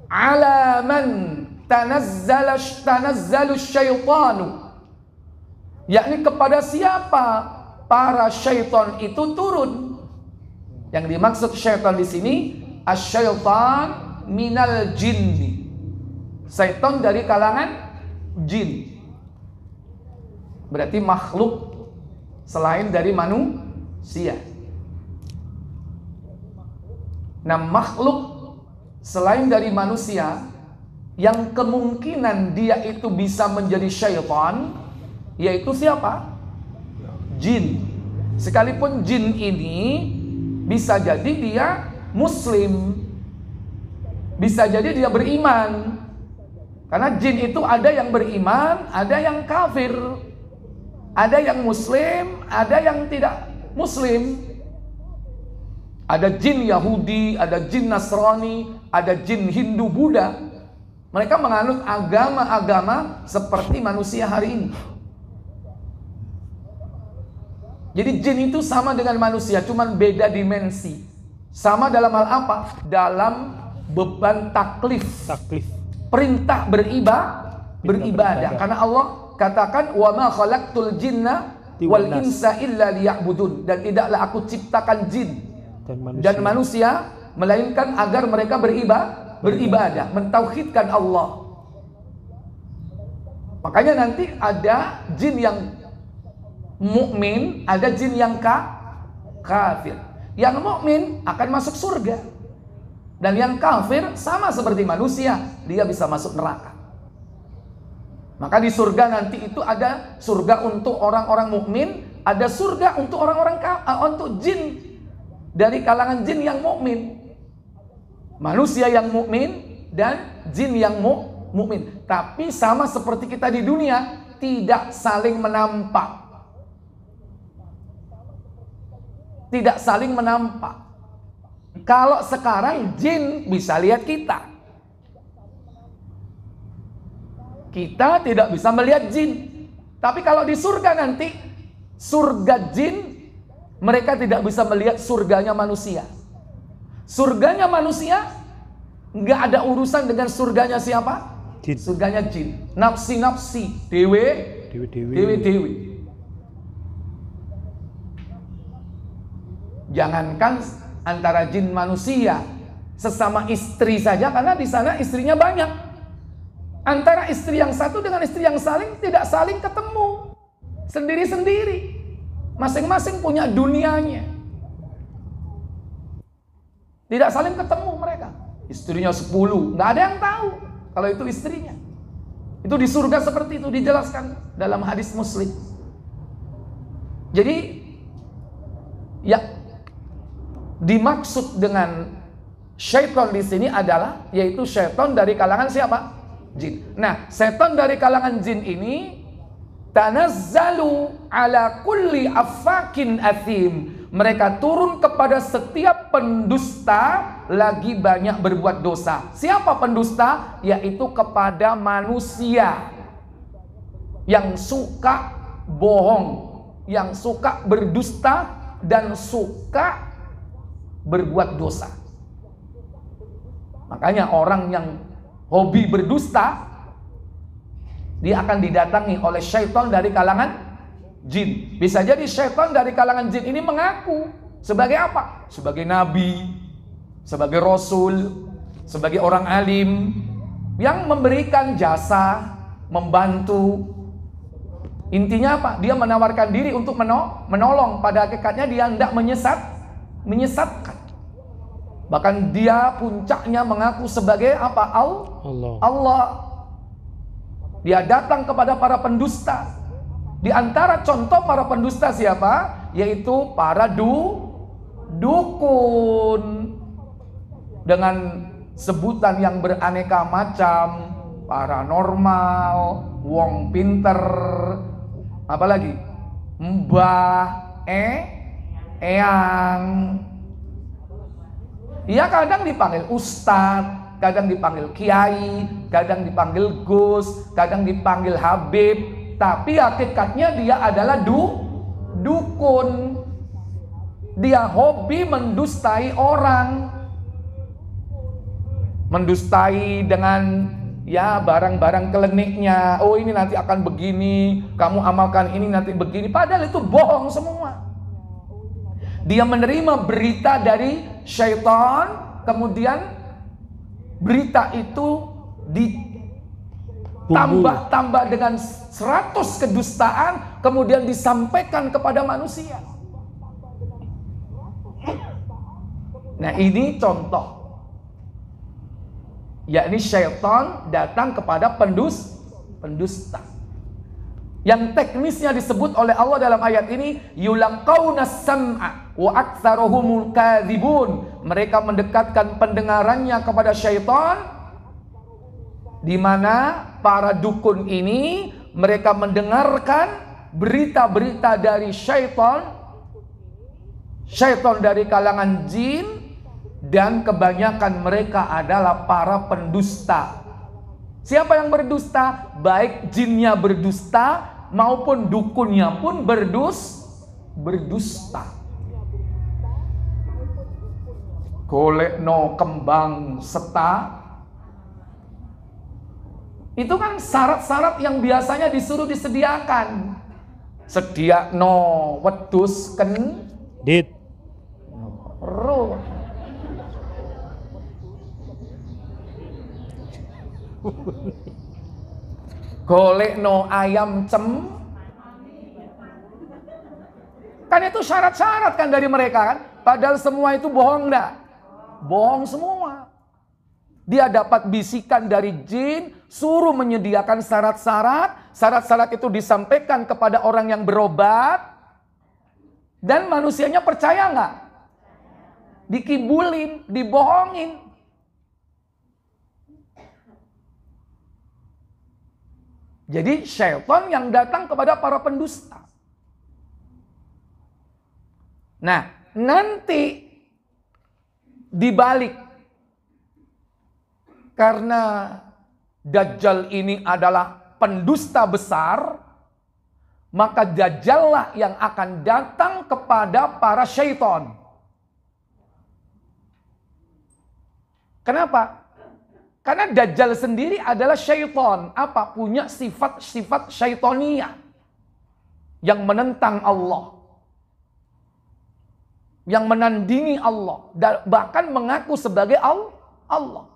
alaman tanazzalu syaitanu, yakni kepada siapa para syaitan itu turun. Yang dimaksud syaitan di sini asyaitan minal jinni, syaitan dari kalangan jin, berarti makhluk selain dari manusia. Nah, makhluk selain dari manusia yang kemungkinan dia itu bisa menjadi syaitan, yaitu siapa? Jin. Sekalipun jin ini bisa jadi dia muslim, bisa jadi dia beriman. Karena jin itu ada yang beriman, ada yang kafir, ada yang muslim, ada yang tidak muslim. Ada jin Yahudi, ada jin Nasrani, ada jin Hindu, Buddha. Mereka menganut agama-agama seperti manusia hari ini. Jadi jin itu sama dengan manusia, cuman beda dimensi. Sama dalam hal apa? Dalam beban taklif. Perintah beribadah. Karena Allah katakan, wa ma khalaqtul jinna wal insa illa liya'budun, dan tidaklah aku ciptakan jin dan manusia melainkan agar mereka beribadah, mentauhidkan Allah. Makanya nanti ada jin yang mukmin, ada jin yang kafir. Yang mukmin akan masuk surga, dan yang kafir sama seperti manusia, dia bisa masuk neraka. Maka di surga nanti itu ada surga untuk orang-orang mukmin, ada surga untuk orang-orang untuk jin dari kalangan jin yang mukmin. Manusia yang mukmin dan jin yang mukmin. Tapi sama seperti kita di dunia, tidak saling menampak. Tidak saling menampak. Kalau sekarang jin bisa lihat kita, kita tidak bisa melihat jin. Tapi kalau di surga nanti, surga jin, mereka tidak bisa melihat surganya manusia. Surganya manusia nggak ada urusan dengan surganya siapa? Jin. Surganya jin. Nafsi-nafsi, dewe. Jangankan antara jin manusia, sesama istri saja, karena di sana istrinya banyak. Antara istri yang satu dengan istri yang tidak saling ketemu, sendiri-sendiri, masing-masing punya dunianya, tidak saling ketemu mereka. Istrinya 10, nggak ada yang tahu kalau itu istrinya. Itu di surga seperti itu dijelaskan dalam hadis Muslim. Jadi ya, dimaksud dengan syaitan di sini adalah yaitu syaitan dari kalangan siapa? Jin. Nah, setan dari kalangan jin ini tanazzalu ala kulli affakin athim. Mereka turun kepada setiap pendusta lagi banyak berbuat dosa. Siapa pendusta? Yaitu kepada manusia yang suka bohong, yang suka berdusta dan suka berbuat dosa. Makanya orang yang hobi berdusta, dia akan didatangi oleh syaitan dari kalangan jin. Bisa jadi syaitan dari kalangan jin ini mengaku sebagai apa? Sebagai nabi, sebagai rasul, sebagai orang alim yang memberikan jasa, membantu. Intinya apa? Dia menawarkan diri untuk menolong. Pada hakikatnya dia hendak menyesatkan. Bahkan dia puncaknya mengaku sebagai apa? Allah. Dia datang kepada para pendusta. Di antara contoh para pendusta siapa? Yaitu para dukun. Dengan sebutan yang beraneka macam, paranormal, wong pinter, apalagi mbah, eyang. Ia kadang dipanggil ustadz, kadang dipanggil kiai, kadang dipanggil Gus, kadang dipanggil Habib, tapi hakikatnya dia adalah dukun. Dia hobi mendustai orang, mendustai dengan ya barang-barang kliniknya. Oh, ini nanti akan begini, kamu amalkan ini nanti begini, padahal itu bohong semua. Dia menerima berita dari syaitan, kemudian berita itu ditambah dengan 100 kedustaan, kemudian disampaikan kepada manusia. Nah, ini contoh, yakni syaitan datang kepada pendusta. Yang teknisnya disebut oleh Allah dalam ayat ini, yulaqawna sam'a wa aktsaruhumul kadzibun. Mereka mendekatkan pendengarannya kepada syaitan, di mana para dukun ini mereka mendengarkan berita-berita dari syaitan dari kalangan jin, dan kebanyakan mereka adalah para pendusta. Siapa yang berdusta? Baik jinnya berdusta maupun dukunnya pun berdusta. Golekno kembang seta, itu kan syarat-syarat yang biasanya disuruh disediakan. Sediakno wedhus dit ro. Golekno ayam kan itu syarat-syarat kan dari mereka kan. Padahal semua itu bohong dah. Bohong semua. Dia dapat bisikan dari jin, suruh menyediakan syarat-syarat. Syarat-syarat itu disampaikan kepada orang yang berobat. Dan manusianya percaya nggak? Dikibulin, dibohongin. Jadi syaitan yang datang kepada para pendusta. Nah, nanti dibalik, karena Dajjal ini adalah pendusta besar, maka Dajjallah yang akan datang kepada para syaitan. Kenapa? Karena Dajjal sendiri adalah syaitan. Apa? Punya sifat-sifat syaitoniyah yang menentang Allah, yang menandingi Allah, dan bahkan mengaku sebagai Allah.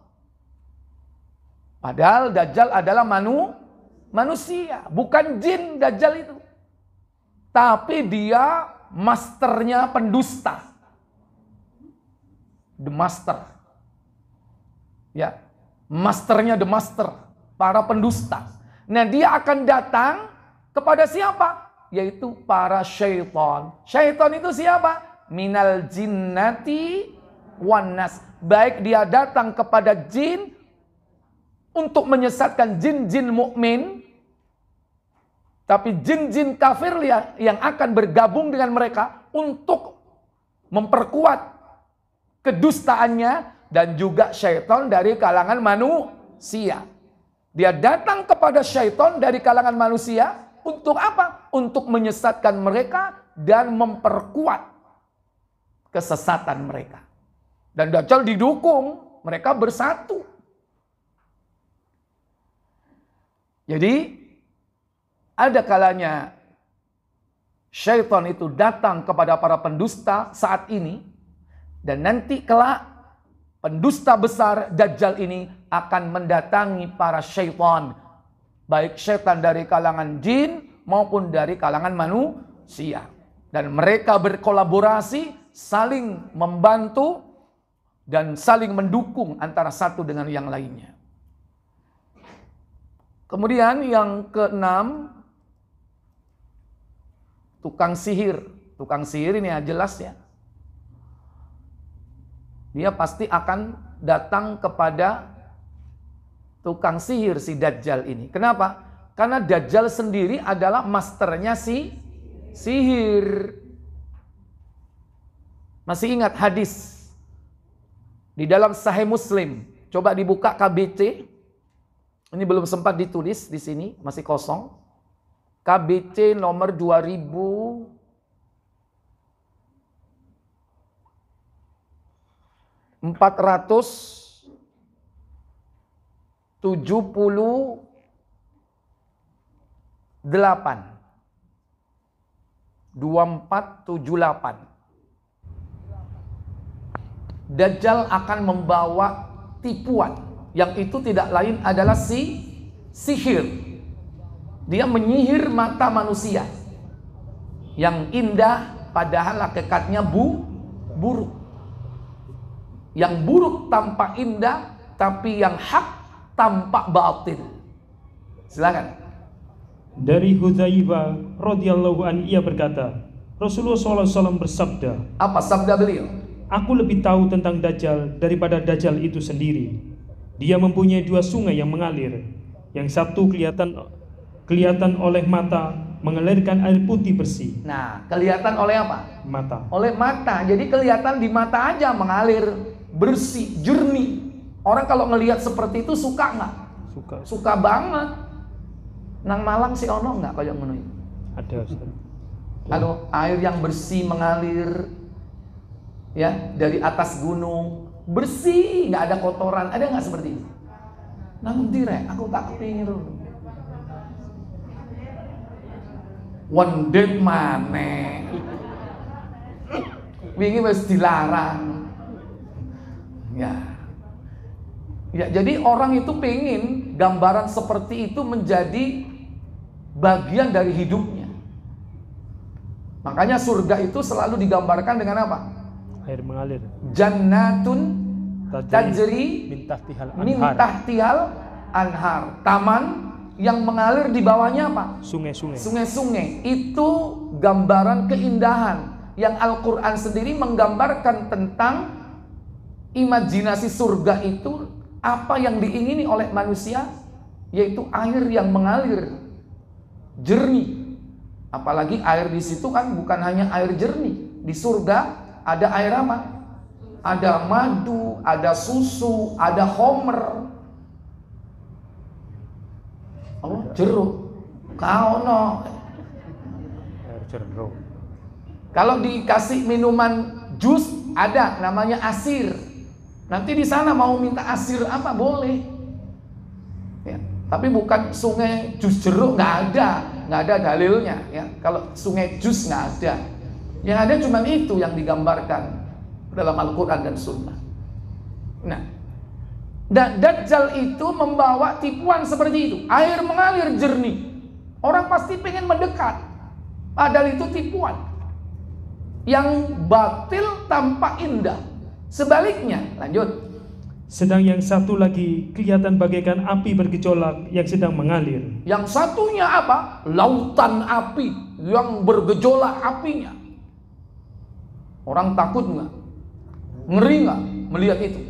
Padahal Dajjal adalah manusia, bukan jin Dajjal itu. Tapi dia masternya pendusta. The master. Ya. Masternya the master, para pendusta. Nah, dia akan datang kepada siapa? Yaitu para syaitan. Syaitan itu siapa? Minal jinnati wan nas. Baik dia datang kepada jin untuk menyesatkan jin-jin mukmin, tapi jin-jin kafir yang akan bergabung dengan mereka untuk memperkuat kedustaannya. Dan juga syaitan dari kalangan manusia. Dia datang kepada syaitan dari kalangan manusia untuk apa? Untuk menyesatkan mereka dan memperkuat kesesatan mereka. Dan Dajjal didukung, mereka bersatu. Jadi ada kalanya syaitan itu datang kepada para pendusta saat ini, dan nanti kelak pendusta besar Dajjal ini akan mendatangi para syaitan. Baik syaitan dari kalangan jin maupun dari kalangan manusia. Dan mereka berkolaborasi, saling membantu, dan saling mendukung antara satu dengan yang lainnya. Kemudian yang keenam, tukang sihir. Tukang sihir ini ya jelas ya. Dia pasti akan datang kepada tukang sihir si Dajjal ini. Kenapa? Karena Dajjal sendiri adalah masternya si sihir. Masih ingat hadis di dalam Sahih Muslim Coba dibuka KBT. Ini belum sempat ditulis di sini, masih kosong. KBT nomor 2478. Dajjal akan membawa tipuan yang itu tidak lain adalah sihir. Dia menyihir mata manusia yang indah padahal hakikatnya buruk. Yang buruk tampak indah, tapi yang hak tampak batil. Silakan. Dari Hudzaifah radhiyallahu an ia berkata, Rasulullah SAW bersabda, Apa sabda beliau? aku lebih tahu tentang Dajjal daripada Dajjal itu sendiri. Dia mempunyai 2 sungai yang mengalir. Yang satu kelihatan oleh mata, mengalirkan air putih bersih. Nah, kelihatan oleh apa? Mata. Oleh mata. Jadi kelihatan di mata aja mengalir, bersih, jernih. Orang kalau ngelihat seperti itu suka nggak? Suka. Suka banget. Nang Malang si ono nggak kayak ngono itu? Ada, Ustaz. Aduh, air yang bersih mengalir ya dari atas gunung, bersih, nggak ada kotoran. Ada nggak seperti itu? Namun direk, aku tak kepingin. Wendek maneh. Wingi wis dilarang. Ya. Ya, jadi orang itu pengen gambaran seperti itu menjadi bagian dari hidupnya. Makanya surga itu selalu digambarkan dengan apa? Air mengalir. Jannatun tajri min tahtihal anhar. Taman yang mengalir di bawahnya apa? Sungai-sungai. Sungai-sungai. Itu gambaran keindahan yang Al-Quran sendiri menggambarkan tentang imajinasi surga itu apa yang diingini oleh manusia, yaitu air yang mengalir jernih. Apalagi air di situ kan bukan hanya air jernih. Di surga ada air apa? Ada madu, ada susu, ada homer. Oh, jeruk. Kaono. Air jeruk. Kalau dikasih minuman jus ada namanya asir. Nanti di sana mau minta asir apa boleh. Ya, tapi bukan sungai jus jeruk, nggak ada dalilnya. Ya, kalau sungai jus nggak ada. Yang ada cuma itu yang digambarkan dalam Al-Quran dan Sunnah. Nah, Dajjal itu membawa tipuan seperti itu. Air mengalir jernih. Orang pasti pengen mendekat. Padahal itu tipuan. Yang batil tampak indah. Sebaliknya, lanjut. Sedang yang satu lagi kelihatan bagaikan api bergejolak yang sedang mengalir. Yang satunya apa? Lautan api yang bergejolak apinya. Orang takut nggak? Ngeri nggak melihat itu?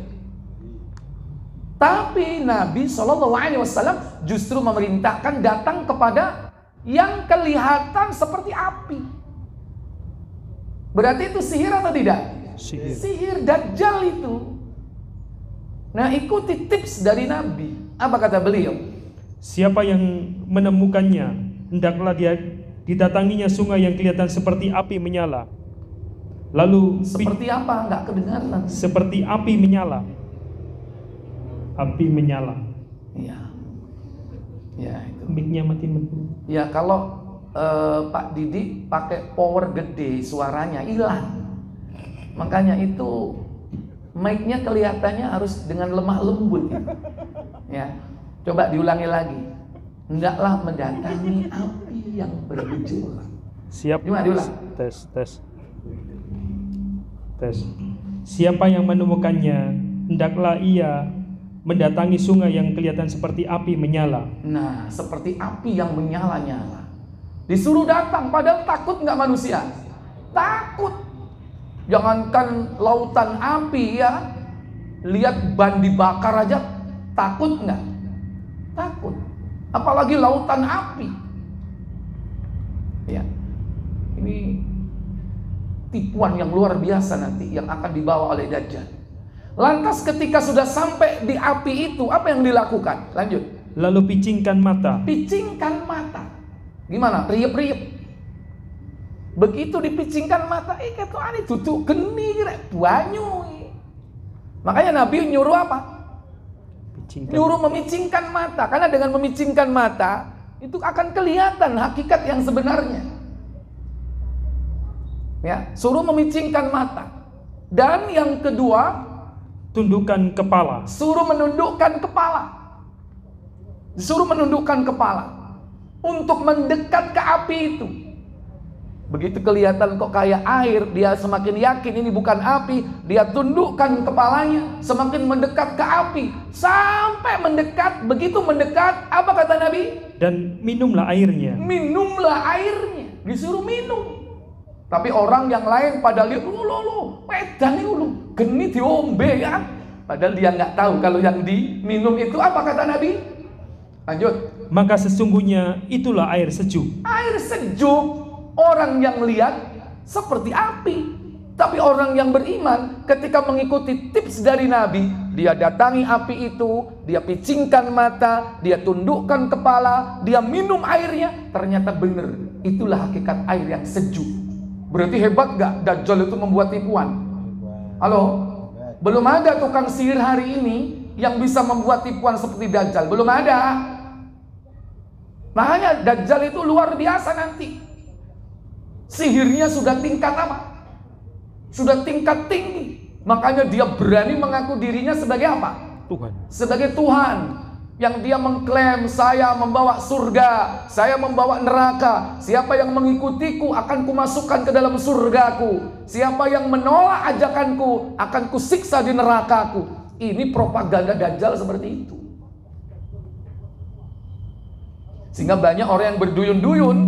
Tapi Nabi SAW justru memerintahkan datang kepada yang kelihatan seperti api. Berarti itu sihir atau tidak? Sihir Dajjal itu. Nah, ikuti tips dari Nabi. Apa kata beliau? Siapa yang menemukannya, hendaklah dia didatanginya sungai yang kelihatan seperti api menyala. Lalu seperti apa? Enggak kedengaran. Seperti api menyala. Api menyala. Iya. Ya, itu. Mic-nya mati. Ya, kalau Pak Didi pakai power gede, suaranya hilang. Makanya itu mic-nya kelihatannya harus dengan lemah lembut. Ya. Coba diulangi lagi. Hendaklah mendatangi api yang bergejolak. Siap. Gimana diulang? Tes. Siapa yang menemukannya, hendaklah ia mendatangi sungai yang kelihatan seperti api menyala. Nah, seperti api yang menyala-nyala. Disuruh datang, padahal takut nggak manusia? Takut. Jangankan lautan api ya, lihat ban dibakar aja takut nggak? Takut. Apalagi lautan api. Ya, ini tipuan yang luar biasa nanti yang akan dibawa oleh Dajjal. Lantas ketika sudah sampai di api itu, apa yang dilakukan? Lanjut. Lalu picingkan mata. Picingkan mata. Gimana? Riep-riep. Begitu dipicingkan mata, ketokane duduk geni rek banyu. Makanya Nabi nyuruh apa? Nyuruh memicingkan mata. Karena dengan memicingkan mata, itu akan kelihatan hakikat yang sebenarnya. Ya, suruh memicingkan mata. Dan yang kedua, tundukkan kepala. Suruh menundukkan kepala. Disuruh menundukkan kepala untuk mendekat ke api itu. Begitu kelihatan kok kayak air, dia semakin yakin ini bukan api, dia tundukkan kepalanya, semakin mendekat ke api, sampai mendekat. Begitu mendekat, apa kata Nabi? Dan minumlah airnya. Minumlah airnya, disuruh minum. Tapi orang yang lain pada lihat, wedan itu geni diombe kan. Padahal dia nggak tahu kalau yang diminum itu apa kata Nabi? Lanjut. Maka sesungguhnya itulah air sejuk. Air sejuk. Orang yang lihat seperti api. Tapi orang yang beriman ketika mengikuti tips dari Nabi, dia datangi api itu, dia picingkan mata, dia tundukkan kepala, dia minum airnya. Ternyata benar, itulah hakikat air yang sejuk. Berarti hebat gak Dajjal itu membuat tipuan? Halo? Belum ada tukang sihir hari ini yang bisa membuat tipuan seperti Dajjal. Belum ada. Makanya Dajjal itu luar biasa nanti. Sihirnya sudah tingkat apa? Sudah tingkat tinggi. Makanya dia berani mengaku dirinya sebagai apa? Tuhan. Sebagai Tuhan. Yang dia mengklaim, saya membawa surga, saya membawa neraka. Siapa yang mengikutiku akan kumasukkan ke dalam surgaku. Siapa yang menolak ajakanku akan kusiksa di nerakaku. Ini propaganda Dajjal seperti itu. Sehingga banyak orang yang berduyun-duyun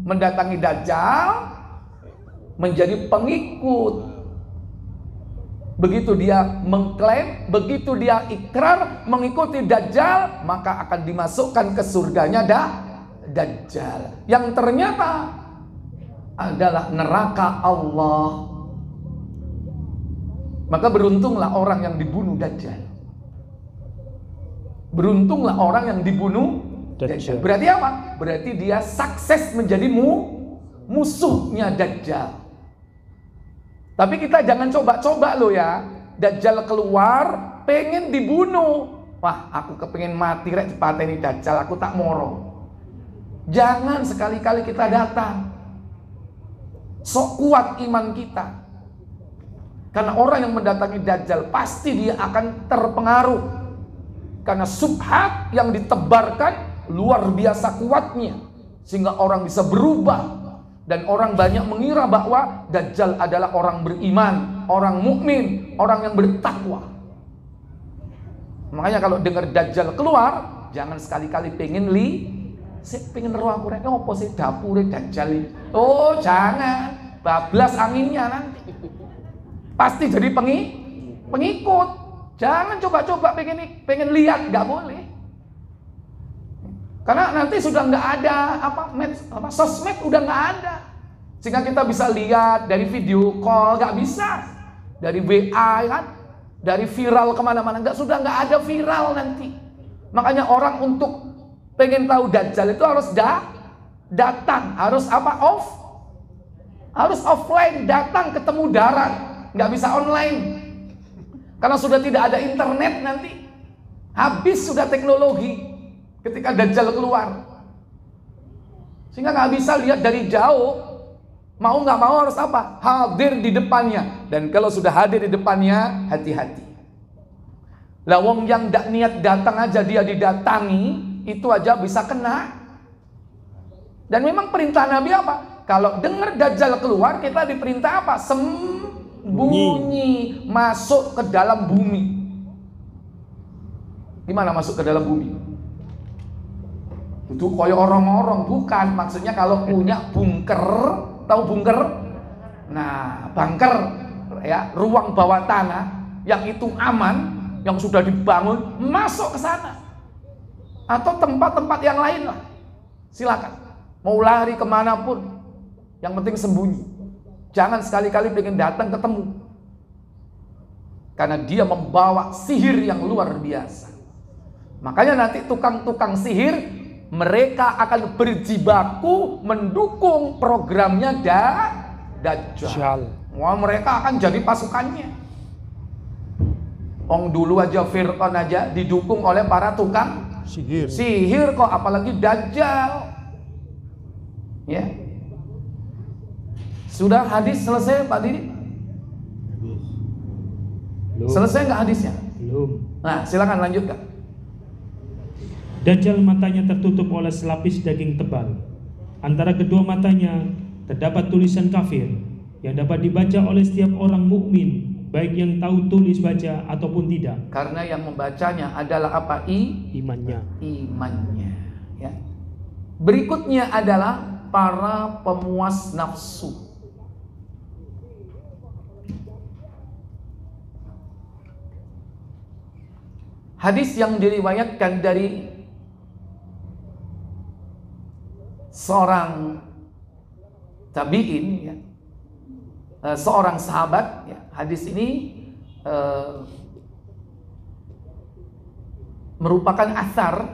mendatangi Dajjal menjadi pengikut. Begitu dia mengklaim, begitu dia ikrar mengikuti Dajjal, maka akan dimasukkan ke surganya Dajjal, yang ternyata adalah neraka Allah. Maka beruntunglah orang yang dibunuh Dajjal. Beruntunglah orang yang dibunuh Dajjal. Berarti apa? Berarti dia sukses menjadi musuhnya Dajjal. Tapi kita jangan coba-coba loh ya. Dajjal keluar pengen dibunuh. Wah, aku kepengen mati rek dipateni Dajjal, aku tak moro. Jangan sekali-kali kita datang sok kuat iman kita. Karena orang yang mendatangi Dajjal pasti dia akan terpengaruh. Karena subhat yang ditebarkan luar biasa kuatnya, sehingga orang bisa berubah. Dan orang banyak mengira bahwa Dajjal adalah orang beriman, orang mukmin, orang yang bertakwa. Makanya kalau dengar Dajjal keluar, jangan sekali-kali pengen pengen roh aku rek opo sih dapure Dajjal ini. Oh, jangan. Bablas anginnya nanti. Pasti jadi pengikut. Jangan coba-coba pengen lihat, nggak boleh. Karena nanti sudah nggak ada sosmed udah nggak ada, sehingga kita bisa lihat dari video call, nggak bisa dari WA kan, dari viral kemana-mana, sudah nggak ada viral nanti. Makanya orang untuk pengen tahu Dajjal itu harus datang, harus harus offline, datang ketemu darat, nggak bisa online, karena sudah tidak ada internet nanti, habis sudah teknologi. Ketika Dajjal keluar, sehingga nggak bisa lihat dari jauh, mau nggak mau harus apa? Hadir di depannya. Dan kalau sudah hadir di depannya, hati-hati. Lawong yang tidak niat datang aja dia didatangi, itu aja bisa kena. Dan memang perintah Nabi apa? Kalau dengar Dajjal keluar, kita diperintah apa? Sembunyi, masuk ke dalam bumi. Gimana masuk ke dalam bumi? Itu koyo orang-orang, bukan. Maksudnya kalau punya bunker, tahu bunker? Nah, bunker ya, ruang bawah tanah yang itu aman, yang sudah dibangun, masuk ke sana. Atau tempat-tempat yang lain lah. Silakan. Mau lari kemanapun, yang penting sembunyi. Jangan sekali-kali pengen datang ketemu. Karena dia membawa sihir yang luar biasa. Makanya nanti tukang-tukang sihir, mereka akan berjibaku mendukung programnya Dajjal. Wah, mereka akan jadi pasukannya. Dulu aja Fir'aun aja didukung oleh para tukang sihir kok, apalagi Dajjal. Ya. Sudah hadis selesai Pak Didi? Belum. Selesai nggak hadisnya? Belum. Nah, silakan lanjutkan. Dajjal matanya tertutup oleh selapis daging tebal. Antara kedua matanya terdapat tulisan kafir yang dapat dibaca oleh setiap orang mukmin, baik yang tahu tulis baca ataupun tidak. Karena yang membacanya adalah apa? Imannya. Imannya. Ya. Berikutnya adalah para pemuas nafsu. Hadis yang diriwayatkan dari seorang tabi'in, ya, seorang sahabat, ya. Hadis ini merupakan asar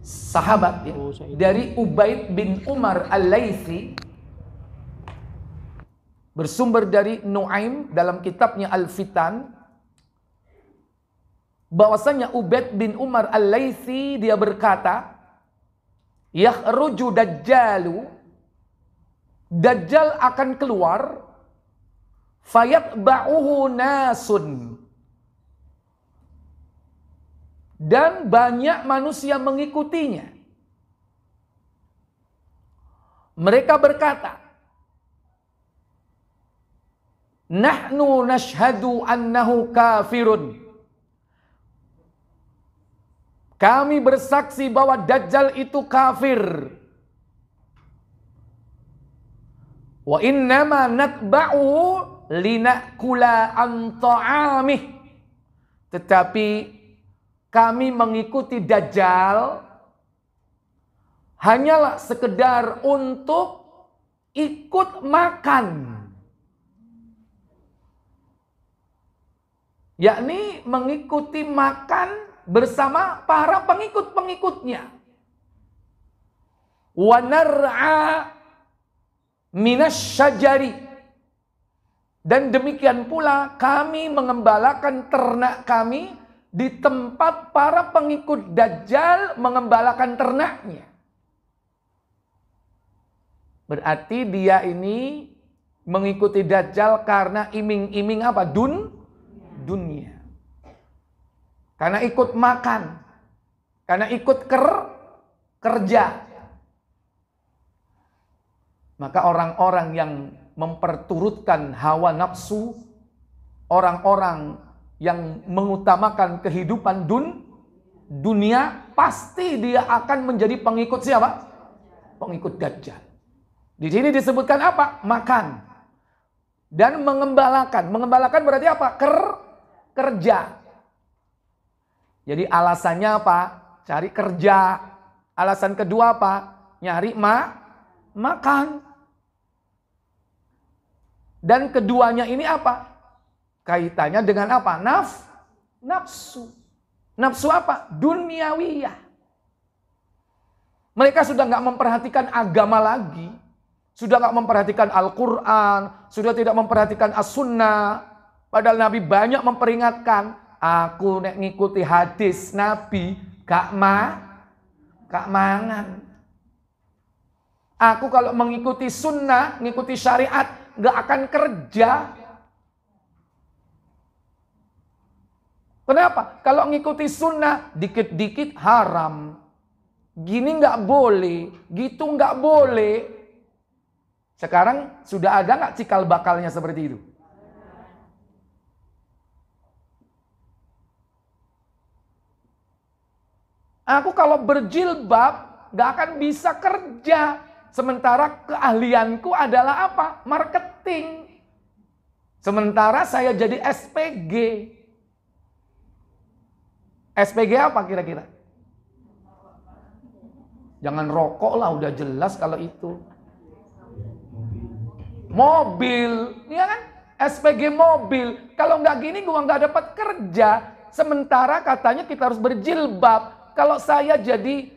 sahabat, ya, dari Ubaid bin Umar Al-Laitsi, bersumber dari Nuaim dalam kitabnya Al-Fitan, bahwasanya Ubaid bin Umar Al-Laitsi dia berkata, yakhruju dajjalu, Dajjal akan keluar, fayatba'uhu nasun, dan banyak manusia mengikutinya. Mereka berkata, nahnu nashhadu annahu kafirun, kami bersaksi bahwa Dajjal itu kafir. Wa innama natba'uhu linakula an ta'amih. Tetapi kami mengikuti Dajjal hanyalah sekedar untuk ikut makan. Yakni mengikuti makan bersama para pengikut-pengikutnya. Wa nar'a minasyajari, dan demikian pula kami mengembalakan ternak kami di tempat para pengikut Dajjal mengembalakan ternaknya. Berarti dia ini mengikuti Dajjal karena iming-iming apa? Dunia. Karena ikut makan, karena ikut kerja. Maka orang-orang yang memperturutkan hawa nafsu, orang-orang yang mengutamakan kehidupan dunia, pasti dia akan menjadi pengikut siapa? Pengikut Dajjal. Di sini disebutkan apa? Makan dan mengembalakan. Mengembalakan berarti apa? Kerja. Jadi alasannya apa? Cari kerja. Alasan kedua apa? Nyari makan. Dan keduanya ini apa? Kaitannya dengan apa? Nafsu. Nafsu apa? Duniawiyah. Mereka sudah nggak memperhatikan agama lagi. Sudah nggak memperhatikan Al-Quran. Sudah tidak memperhatikan As-Sunnah. Padahal Nabi banyak memperingatkan. Aku nek ngikuti hadis Nabi gak mangan. Aku kalau mengikuti sunnah, ngikuti syariat, gak akan kerja. Kenapa? Kalau ngikuti sunnah, dikit-dikit haram. Gini gak boleh, gitu gak boleh. Sekarang sudah ada gak cikal bakalnya seperti itu? Aku kalau berjilbab gak akan bisa kerja. Sementara keahlianku adalah apa? Marketing. Sementara saya jadi SPG. SPG apa kira-kira? Jangan rokok lah, udah jelas kalau itu. Mobil, ya kan? SPG mobil. Kalau nggak gini gua nggak dapat kerja. Sementara katanya kita harus berjilbab. Kalau saya jadi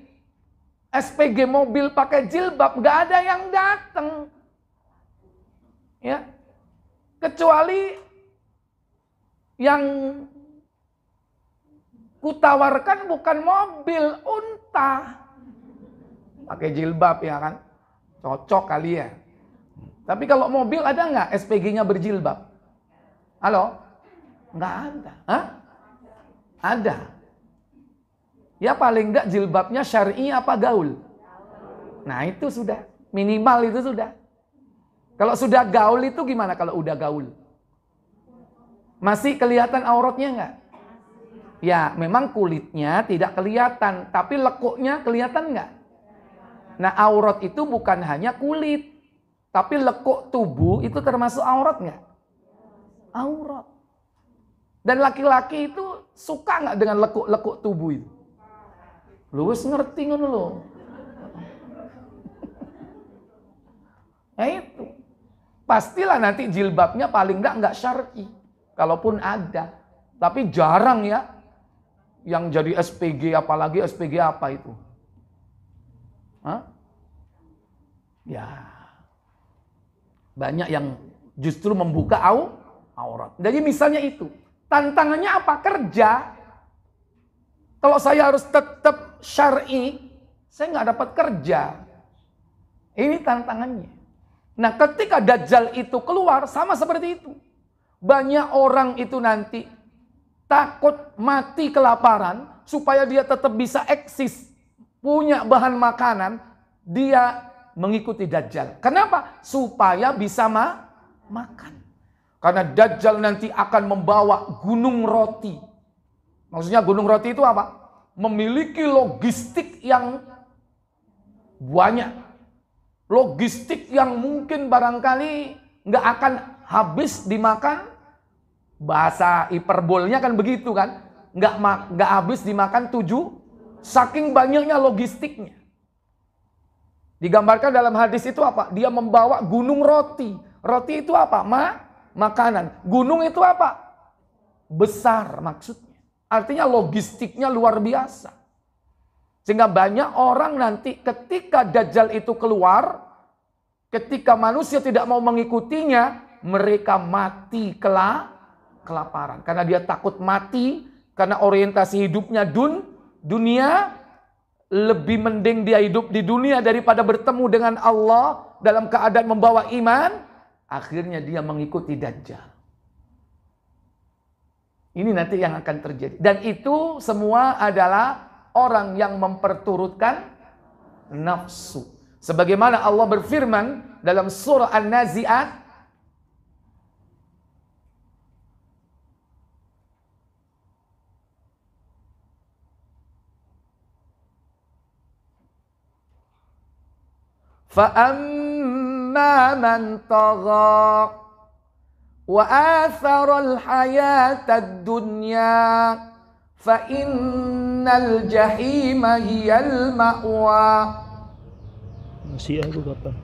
SPG mobil pakai jilbab, nggak ada yang datang. Ya. Kecuali yang kutawarkan bukan mobil, unta. Pakai jilbab ya kan. Cocok kali ya. Tapi kalau mobil ada nggak SPG-nya berjilbab? Halo? Nggak ada. Hah? Ada. Ya paling nggak jilbabnya syar'i apa gaul? Nah itu sudah. Minimal itu sudah. Kalau sudah gaul itu gimana kalau udah gaul? Masih kelihatan auratnya nggak? Ya memang kulitnya tidak kelihatan. Tapi lekuknya kelihatan nggak? Nah aurat itu bukan hanya kulit. Tapi lekuk tubuh itu termasuk aurat nggak? Aurat. Dan laki-laki itu suka nggak dengan lekuk-lekuk tubuh itu? Lu wis ngerti ngono lho. Nah itu. Pastilah nanti jilbabnya paling nggak syar'i. Kalaupun ada. Tapi jarang ya. Yang jadi SPG, apalagi SPG apa itu? Hah? Ya. Banyak yang justru membuka aurat. Jadi misalnya itu. Tantangannya apa? Kerja. Kalau saya harus tetap syar'i, saya nggak dapat kerja. Ini tantangannya. Nah ketika Dajjal itu keluar, sama seperti itu. Banyak orang itu nanti takut mati kelaparan, supaya dia tetap bisa eksis, punya bahan makanan, dia mengikuti Dajjal. Kenapa? Supaya bisa makan. Karena Dajjal nanti akan membawa gunung roti. Maksudnya gunung roti itu apa? Memiliki logistik yang banyak. Logistik yang mungkin barangkali nggak akan habis dimakan. Bahasa hiperbolnya kan begitu kan. Nggak habis dimakan 7. Saking banyaknya logistiknya. Digambarkan dalam hadis itu apa? Dia membawa gunung roti. Roti itu apa? Makanan. Gunung itu apa? Besar maksudnya. Artinya logistiknya luar biasa. Sehingga banyak orang nanti ketika Dajjal itu keluar, ketika manusia tidak mau mengikutinya, mereka mati kelaparan. Karena dia takut mati, karena orientasi hidupnya dunia, lebih mending dia hidup di dunia daripada bertemu dengan Allah dalam keadaan membawa iman. Akhirnya dia mengikuti Dajjal. Ini nanti yang akan terjadi. Dan itu semua adalah orang yang memperturutkan nafsu. Sebagaimana Allah berfirman dalam surah An-Nazi'at. فَأَمَّا مَنْ طَغَى وَآثَرَ الْحَيَاةَ الدُّنْيَا فَإِنَّ الْجَحِيمَ هِيَ الْمَأْوَى. Masih aku kapan?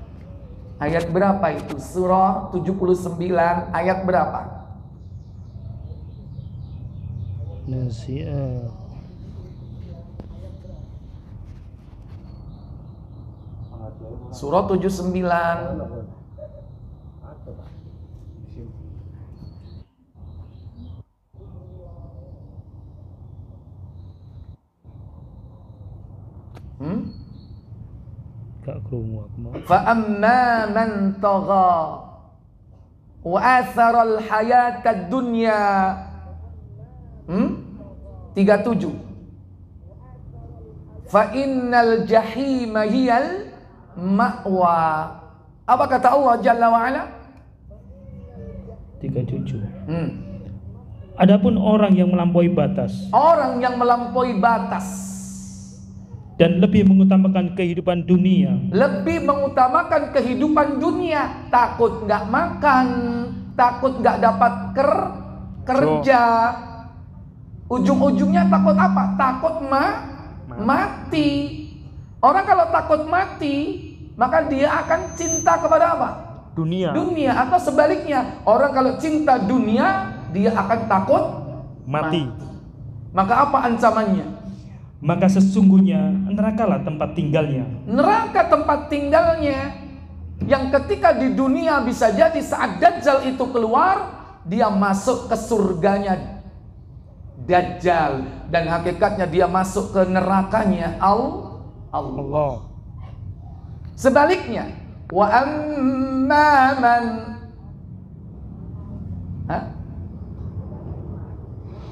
Ayat berapa itu? Surah 79 ayat berapa? Nasi'ah. Surah 79. Gak krungu aku mau. Fa'amma man tagha wa athara al-hayata ad-dunya. 37. Fa innal jahima hiyal ma'wa. Apa kata Allah Jalla wa Ala? 37. Adapun orang yang melampaui batas. Orang yang melampaui batas. Dan lebih mengutamakan kehidupan dunia. Lebih mengutamakan kehidupan dunia. Takut nggak makan. Takut nggak dapat kerja. Ujung-ujungnya takut apa? Takut mati. Orang kalau takut mati, maka dia akan cinta kepada apa? dunia. Dunia atau sebaliknya, orang kalau cinta dunia dia akan takut Mati. Maka apa ancamannya? Maka sesungguhnya nerakalah tempat tinggalnya. Neraka tempat tinggalnya, yang ketika di dunia bisa jadi saat Dajjal itu keluar, dia masuk ke surganya Dajjal, dan hakikatnya dia masuk ke nerakanya Allah. Sebaliknya, wa amma man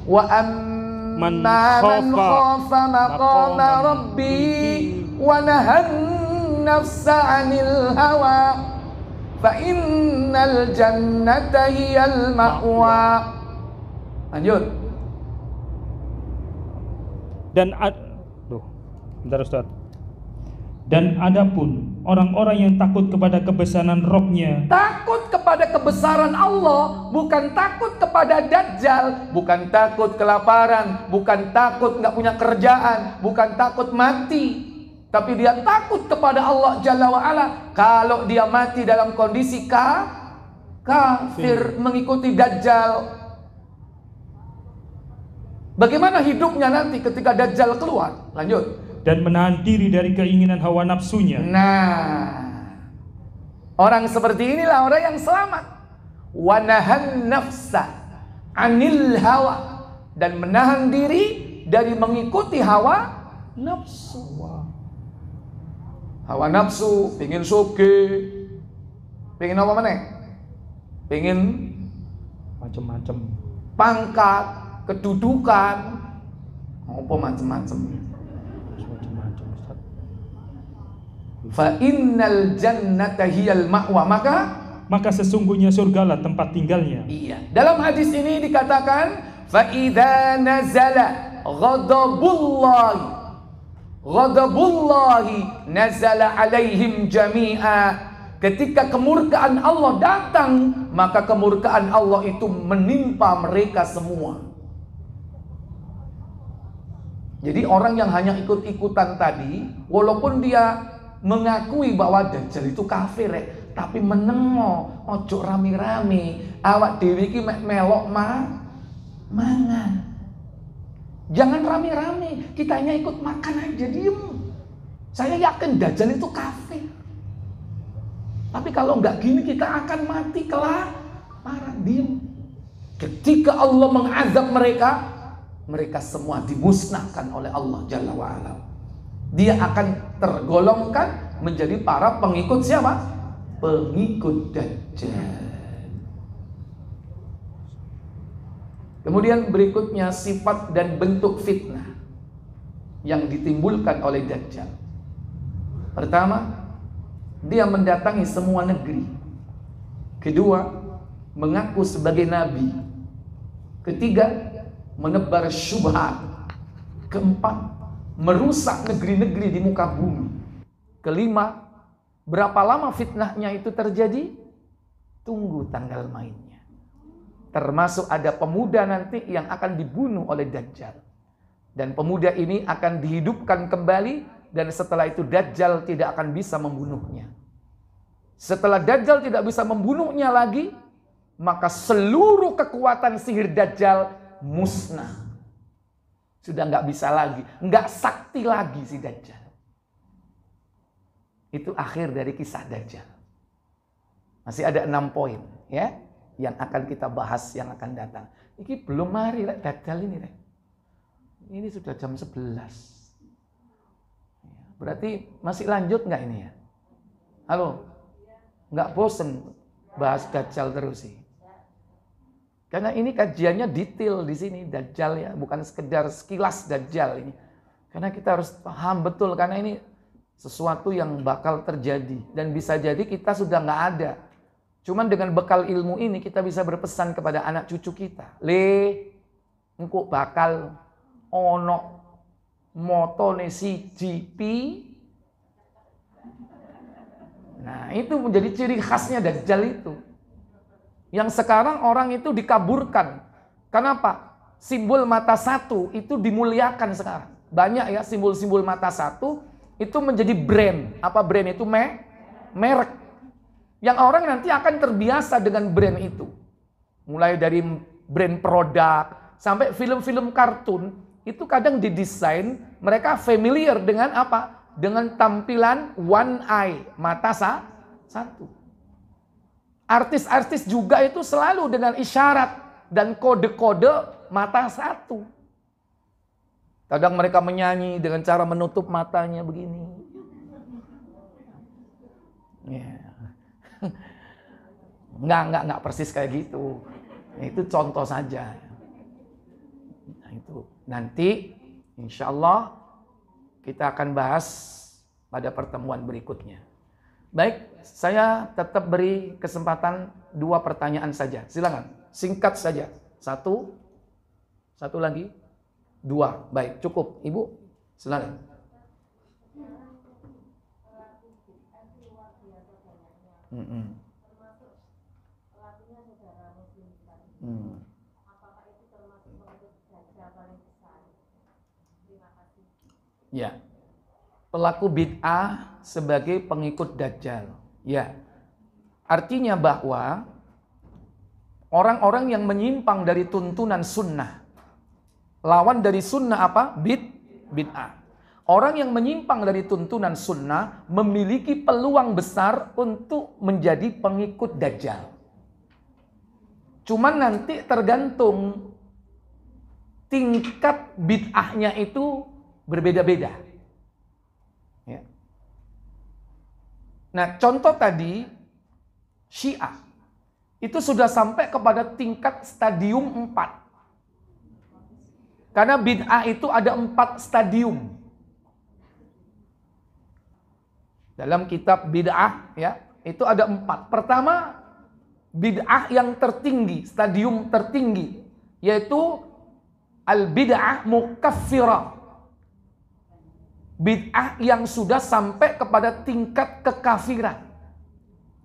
wa amma man khafa maqama rabbi wa nahan nafsa 'anil hawa fa innal jannata hiyal ma'wa. Lanjut. Dan adapun orang-orang yang takut kepada kebesaran Robnya, takut kepada kebesaran Allah, bukan takut kepada Dajjal, bukan takut kelaparan, bukan takut nggak punya kerjaan, bukan takut mati, tapi dia takut kepada Allah Jalla wa'ala. Kalau dia mati dalam kondisi kafir mengikuti Dajjal, bagaimana hidupnya nanti ketika Dajjal keluar? Lanjut. Dan menahan diri dari keinginan hawa nafsunya. Nah, orang seperti inilah orang yang selamat. Wa nahan nafsa 'anil hawa, dan menahan diri dari mengikuti hawa nafsu. Hawa nafsu, pengen soge, pengen apa mana? Pengen macam-macam, pangkat, kedudukan, apa macam-macam. Fa innal jannata hiyal ma'wa, maka sesungguhnya surgalah tempat tinggalnya. Iya. Dalam hadis ini dikatakan fa idza nazala ghadabullahi nazala alaihim jami'a. Ketika kemurkaan Allah datang, maka kemurkaan Allah itu menimpa mereka semua. Jadi orang yang hanya ikut-ikutan tadi, walaupun dia mengakui bahwa Dajjal itu kafir, tapi menengo, ojo rame-rame, awak dewi iki melok mangan. Jangan rame-rame, kita hanya ikut makan aja, diem. Saya yakin Dajjal itu kafir. Tapi kalau nggak gini kita akan mati kelaparan, diem. Ketika Allah mengazab mereka, mereka semua dimusnahkan oleh Allah Jalla wa'ala. Dia akan tergolongkan menjadi para pengikut siapa? Pengikut Dajjal. Kemudian berikutnya sifat dan bentuk fitnah yang ditimbulkan oleh Dajjal. Pertama, dia mendatangi semua negeri. Kedua, mengaku sebagai nabi. Ketiga, menebar syubhat. Keempat, merusak negeri-negeri di muka bumi. Kelima, berapa lama fitnahnya itu terjadi? Tunggu tanggal mainnya. Termasuk ada pemuda nanti yang akan dibunuh oleh Dajjal. Dan pemuda ini akan dihidupkan kembali, dan setelah itu Dajjal tidak akan bisa membunuhnya. Setelah Dajjal tidak bisa membunuhnya lagi, maka seluruh kekuatan sihir Dajjal musnah. Sudah nggak bisa lagi, nggak sakti lagi si Dajjal. Itu akhir dari kisah Dajjal. Masih ada 6 poin ya yang akan kita bahas yang akan datang. Ini belum mari Dajjal ini. Ini sudah jam 11. Berarti masih lanjut nggak ini ya? Halo, nggak bosen bahas Dajjal terus sih? Karena ini kajiannya detail di sini Dajjal ya, bukan sekedar sekilas Dajjal ini. Karena kita harus paham betul, karena ini sesuatu yang bakal terjadi dan bisa jadi kita sudah nggak ada. Cuman dengan bekal ilmu ini kita bisa berpesan kepada anak cucu kita. Engko bakal ono motone CGP. Nah, itu menjadi ciri khasnya Dajjal itu. Yang sekarang orang itu dikaburkan. Kenapa? Simbol mata satu itu dimuliakan sekarang. Banyak ya simbol-simbol mata satu itu menjadi brand. Apa brand itu? Merek. Yang orang nanti akan terbiasa dengan brand itu. Mulai dari brand produk sampai film-film kartun itu kadang didesain mereka familiar dengan apa? Dengan tampilan one eye, mata satu. Artis-artis juga itu selalu dengan isyarat dan kode-kode mata satu. Kadang mereka menyanyi dengan cara menutup matanya begini. Ya. Enggak persis kayak gitu. Itu contoh saja. Nah, itu nanti insya Allah kita akan bahas pada pertemuan berikutnya. Baik, saya tetap beri kesempatan 2 pertanyaan saja. Silakan, singkat saja. 1 lagi, 2. Baik, cukup. Ibu, silakan. Ya, pelaku bid'ah sebagai pengikut Dajjal. Ya, artinya bahwa orang-orang yang menyimpang dari tuntunan sunnah, lawan dari sunnah apa? Bid'ah. Orang yang menyimpang dari tuntunan sunnah memiliki peluang besar untuk menjadi pengikut Dajjal. Cuman nanti tergantung tingkat bid'ahnya itu berbeda-beda. Ya. Nah, contoh tadi Syiah itu sudah sampai kepada tingkat stadium 4. Karena bid'ah itu ada 4 stadium. Dalam kitab bid'ah ya, itu ada 4. Pertama, bid'ah yang tertinggi, stadium tertinggi, yaitu al-bid'ah mukaffirah. Bid'ah yang sudah sampai kepada tingkat kekafiran.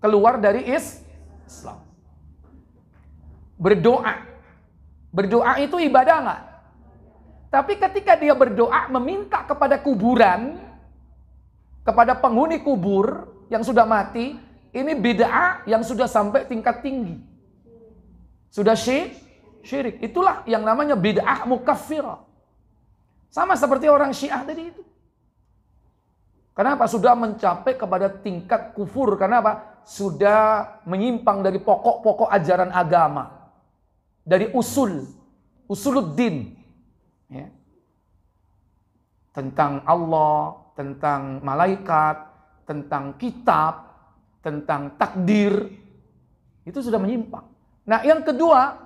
Keluar dari Islam. Berdoa. Berdoa itu ibadah nggak? Tapi ketika dia berdoa meminta kepada kuburan, kepada penghuni kubur yang sudah mati, ini bid'ah yang sudah sampai tingkat tinggi. Sudah syirik. Itulah yang namanya bid'ah mukaffirah. Sama seperti orang Syiah tadi itu. Kenapa? Sudah mencapai kepada tingkat kufur. Kenapa? Sudah menyimpang dari pokok-pokok ajaran agama. Dari usuluddin. Ya. Tentang Allah, tentang malaikat, tentang kitab, tentang takdir. Itu sudah menyimpang. Nah, yang kedua,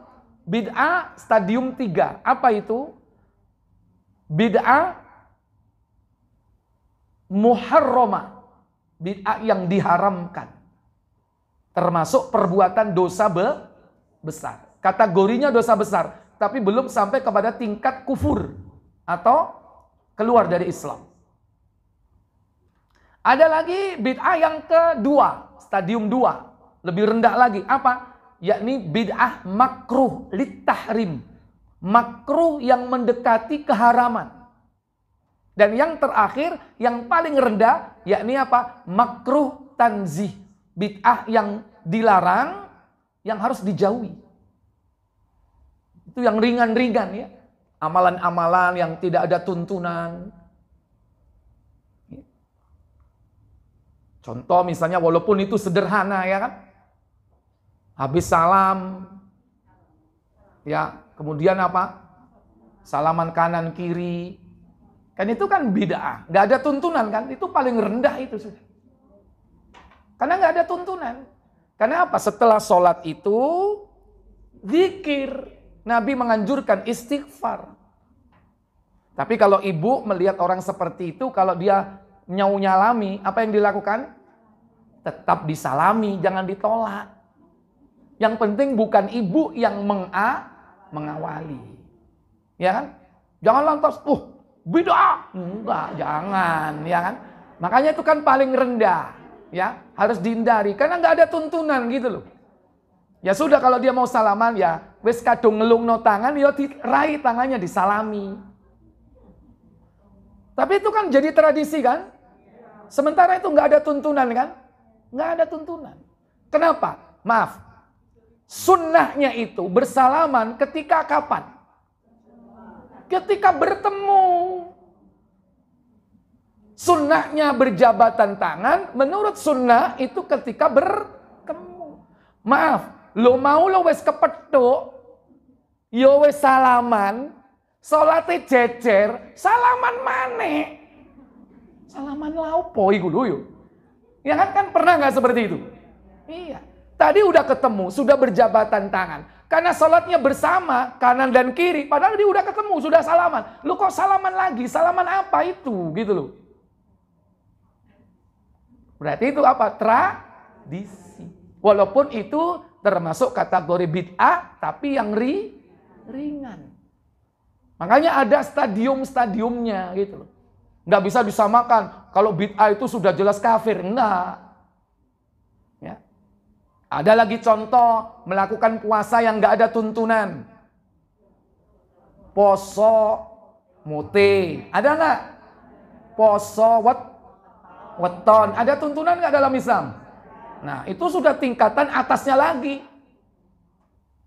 bid'ah stadium 3. Apa itu? Bid'ah muharramah, bid'ah yang diharamkan, termasuk perbuatan dosa besar. Kategorinya dosa besar, tapi belum sampai kepada tingkat kufur atau keluar dari Islam. Ada lagi bid'ah yang kedua, stadium 2, lebih rendah lagi. Apa? Yakni bid'ah makruh litahrim, makruh yang mendekati keharaman. Dan yang terakhir, yang paling rendah, yakni apa? Makruh tanzih. Bid'ah yang dilarang, yang harus dijauhi. Itu yang ringan-ringan ya. Amalan-amalan yang tidak ada tuntunan. Contoh misalnya walaupun itu sederhana ya kan. Habis salam. Ya, kemudian apa? Salaman kanan kiri. Kan itu kan bid'ah, nggak ada tuntunan kan, itu paling rendah itu sudah. Karena nggak ada tuntunan. Karena apa? Setelah sholat itu, zikir. Nabi menganjurkan istighfar. Tapi kalau ibu melihat orang seperti itu, kalau dia nyalami, apa yang dilakukan? Tetap disalami, jangan ditolak. Yang penting bukan ibu yang mengawali. Ya kan? Jangan lantas, bid'ah. Enggak, jangan, ya kan? Makanya itu kan paling rendah, ya, harus dihindari karena nggak ada tuntunan gitu loh. Ya sudah kalau dia mau salaman ya, wes kadung ngelungno tangan, ya diraih tangannya disalami. Tapi itu kan jadi tradisi kan? Sementara itu nggak ada tuntunan kan? Nggak ada tuntunan. Kenapa? Maaf. Sunnahnya itu bersalaman ketika kapan? Ketika bertemu. Sunnahnya berjabatan tangan, menurut sunnah itu ketika bertemu. Maaf, lo mau lo wes kepethuk, yo wes salaman, salate jejer, salaman maneh. Salaman laupo iku lho yo. Ya kan pernah nggak seperti itu? Iya. Tadi udah ketemu, sudah berjabatan tangan. Karena salatnya bersama, kanan dan kiri. Padahal dia udah ketemu, sudah salaman. Lu kok salaman lagi? Salaman apa itu? Gitu loh. Berarti itu apa? Tradisi. Walaupun itu termasuk kategori bid'ah, tapi yang ringan. Makanya ada stadium-stadiumnya gitu loh. Nggak bisa disamakan. Kalau bid'ah itu sudah jelas kafir. Enggak. Ya. Ada lagi contoh melakukan puasa yang nggak ada tuntunan. Poso mute. Ada nggak? Poso weton. Ada tuntunan nggak dalam Islam? Nah, itu sudah tingkatan atasnya lagi.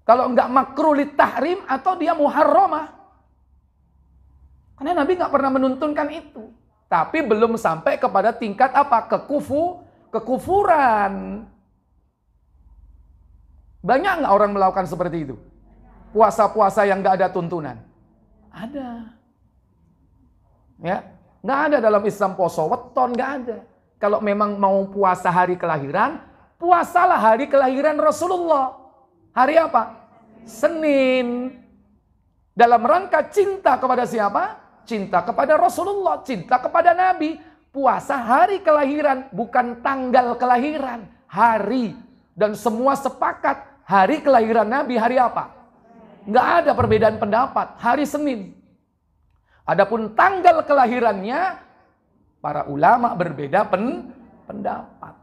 Kalau nggak makruh litahrim atau dia muharramah. Karena Nabi nggak pernah menuntunkan itu. Tapi belum sampai kepada tingkat apa? Kekufuran. Banyak nggak orang melakukan seperti itu? Puasa-puasa yang nggak ada tuntunan? Ada. Ya, nggak ada dalam Islam poso weton, nggak ada. Kalau memang mau puasa hari kelahiran, puasalah hari kelahiran Rasulullah. Hari apa? Senin. Dalam rangka cinta kepada siapa? Cinta kepada Rasulullah, cinta kepada Nabi. Puasa hari kelahiran, bukan tanggal kelahiran. Hari. Dan semua sepakat, hari kelahiran Nabi hari apa? Nggak ada perbedaan pendapat, hari Senin. Adapun tanggal kelahirannya, para ulama berbeda pendapat.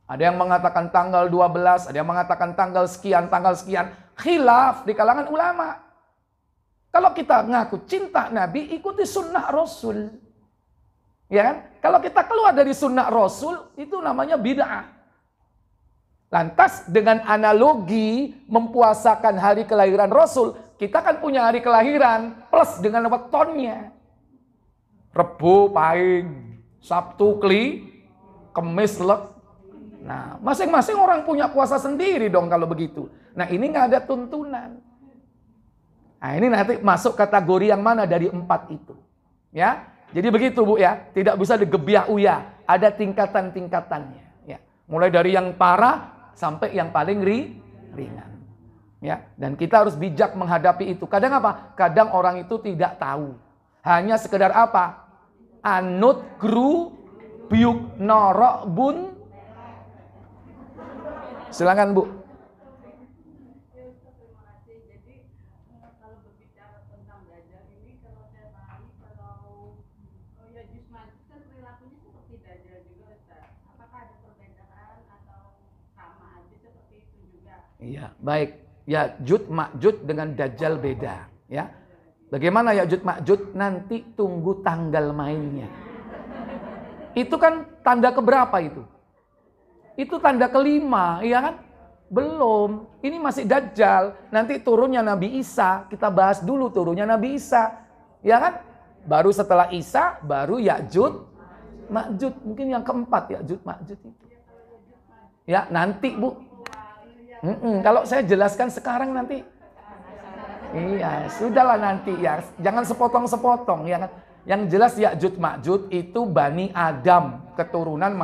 Ada yang mengatakan tanggal 12, ada yang mengatakan tanggal sekian. Khilaf di kalangan ulama. Kalau kita ngaku cinta Nabi, ikuti sunnah Rasul. Ya kan? Kalau kita keluar dari sunnah Rasul, itu namanya bid'ah. Lantas dengan analogi mempuasakan hari kelahiran Rasul, kita kan punya hari kelahiran plus dengan wetonnya. Rebo paing, Sabtu Kemis lek. Nah, masing-masing orang punya puasa sendiri dong kalau begitu. Nah, ini nggak ada tuntunan. Nah, ini nanti masuk kategori yang mana dari 4 itu. Ya, jadi begitu Bu ya, tidak bisa digebiah uyah, ada tingkatan-tingkatannya. Ya, mulai dari yang parah sampai yang paling ringan. Ya, dan kita harus bijak menghadapi itu. Kadang apa? Kadang orang itu tidak tahu. Hanya sekedar apa? Anut gru biuk norok bun. Silakan Bu. Iya, baik. Ya'juj Ma'juj dengan Dajjal beda, ya. Bagaimana Ya'juj Ma'juj? Nanti tunggu tanggal mainnya. Itu kan tanda keberapa itu? Itu tanda kelima, iya kan? Belum. Ini masih Dajjal. Nanti turunnya Nabi Isa. Kita bahas dulu turunnya Nabi Isa. Ya kan? Baru setelah Isa, baru Ya'juj Ma'juj. Mungkin yang keempat Ya'juj Ma'juj itu. Ya, nanti Bu. Kalau saya jelaskan sekarang nanti. Iya, sudahlah nanti ya. Jangan sepotong-sepotong ya kan. Yang jelas Ya'juj Ma'juj itu Bani Adam, keturunan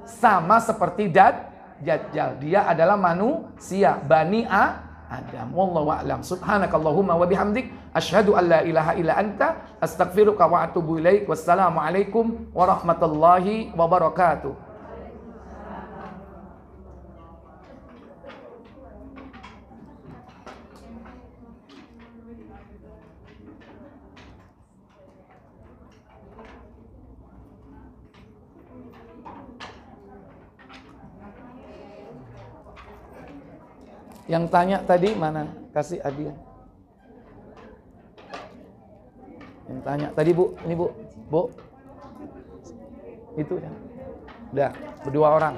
sama seperti Dajjal. Dia adalah manusia, Bani Adam. Wallahu a'lam. Subhanakallahumma wa bihamdik asyhadu an la ilaha illa anta astaghfiruka wa atubu ilaik. Wassalamualaikum warahmatullahi wabarakatuh. Yang tanya tadi mana? Kasih hadiah. Yang tanya tadi Bu, ini Bu. Bu. Itu ya. Udah, berdua orang.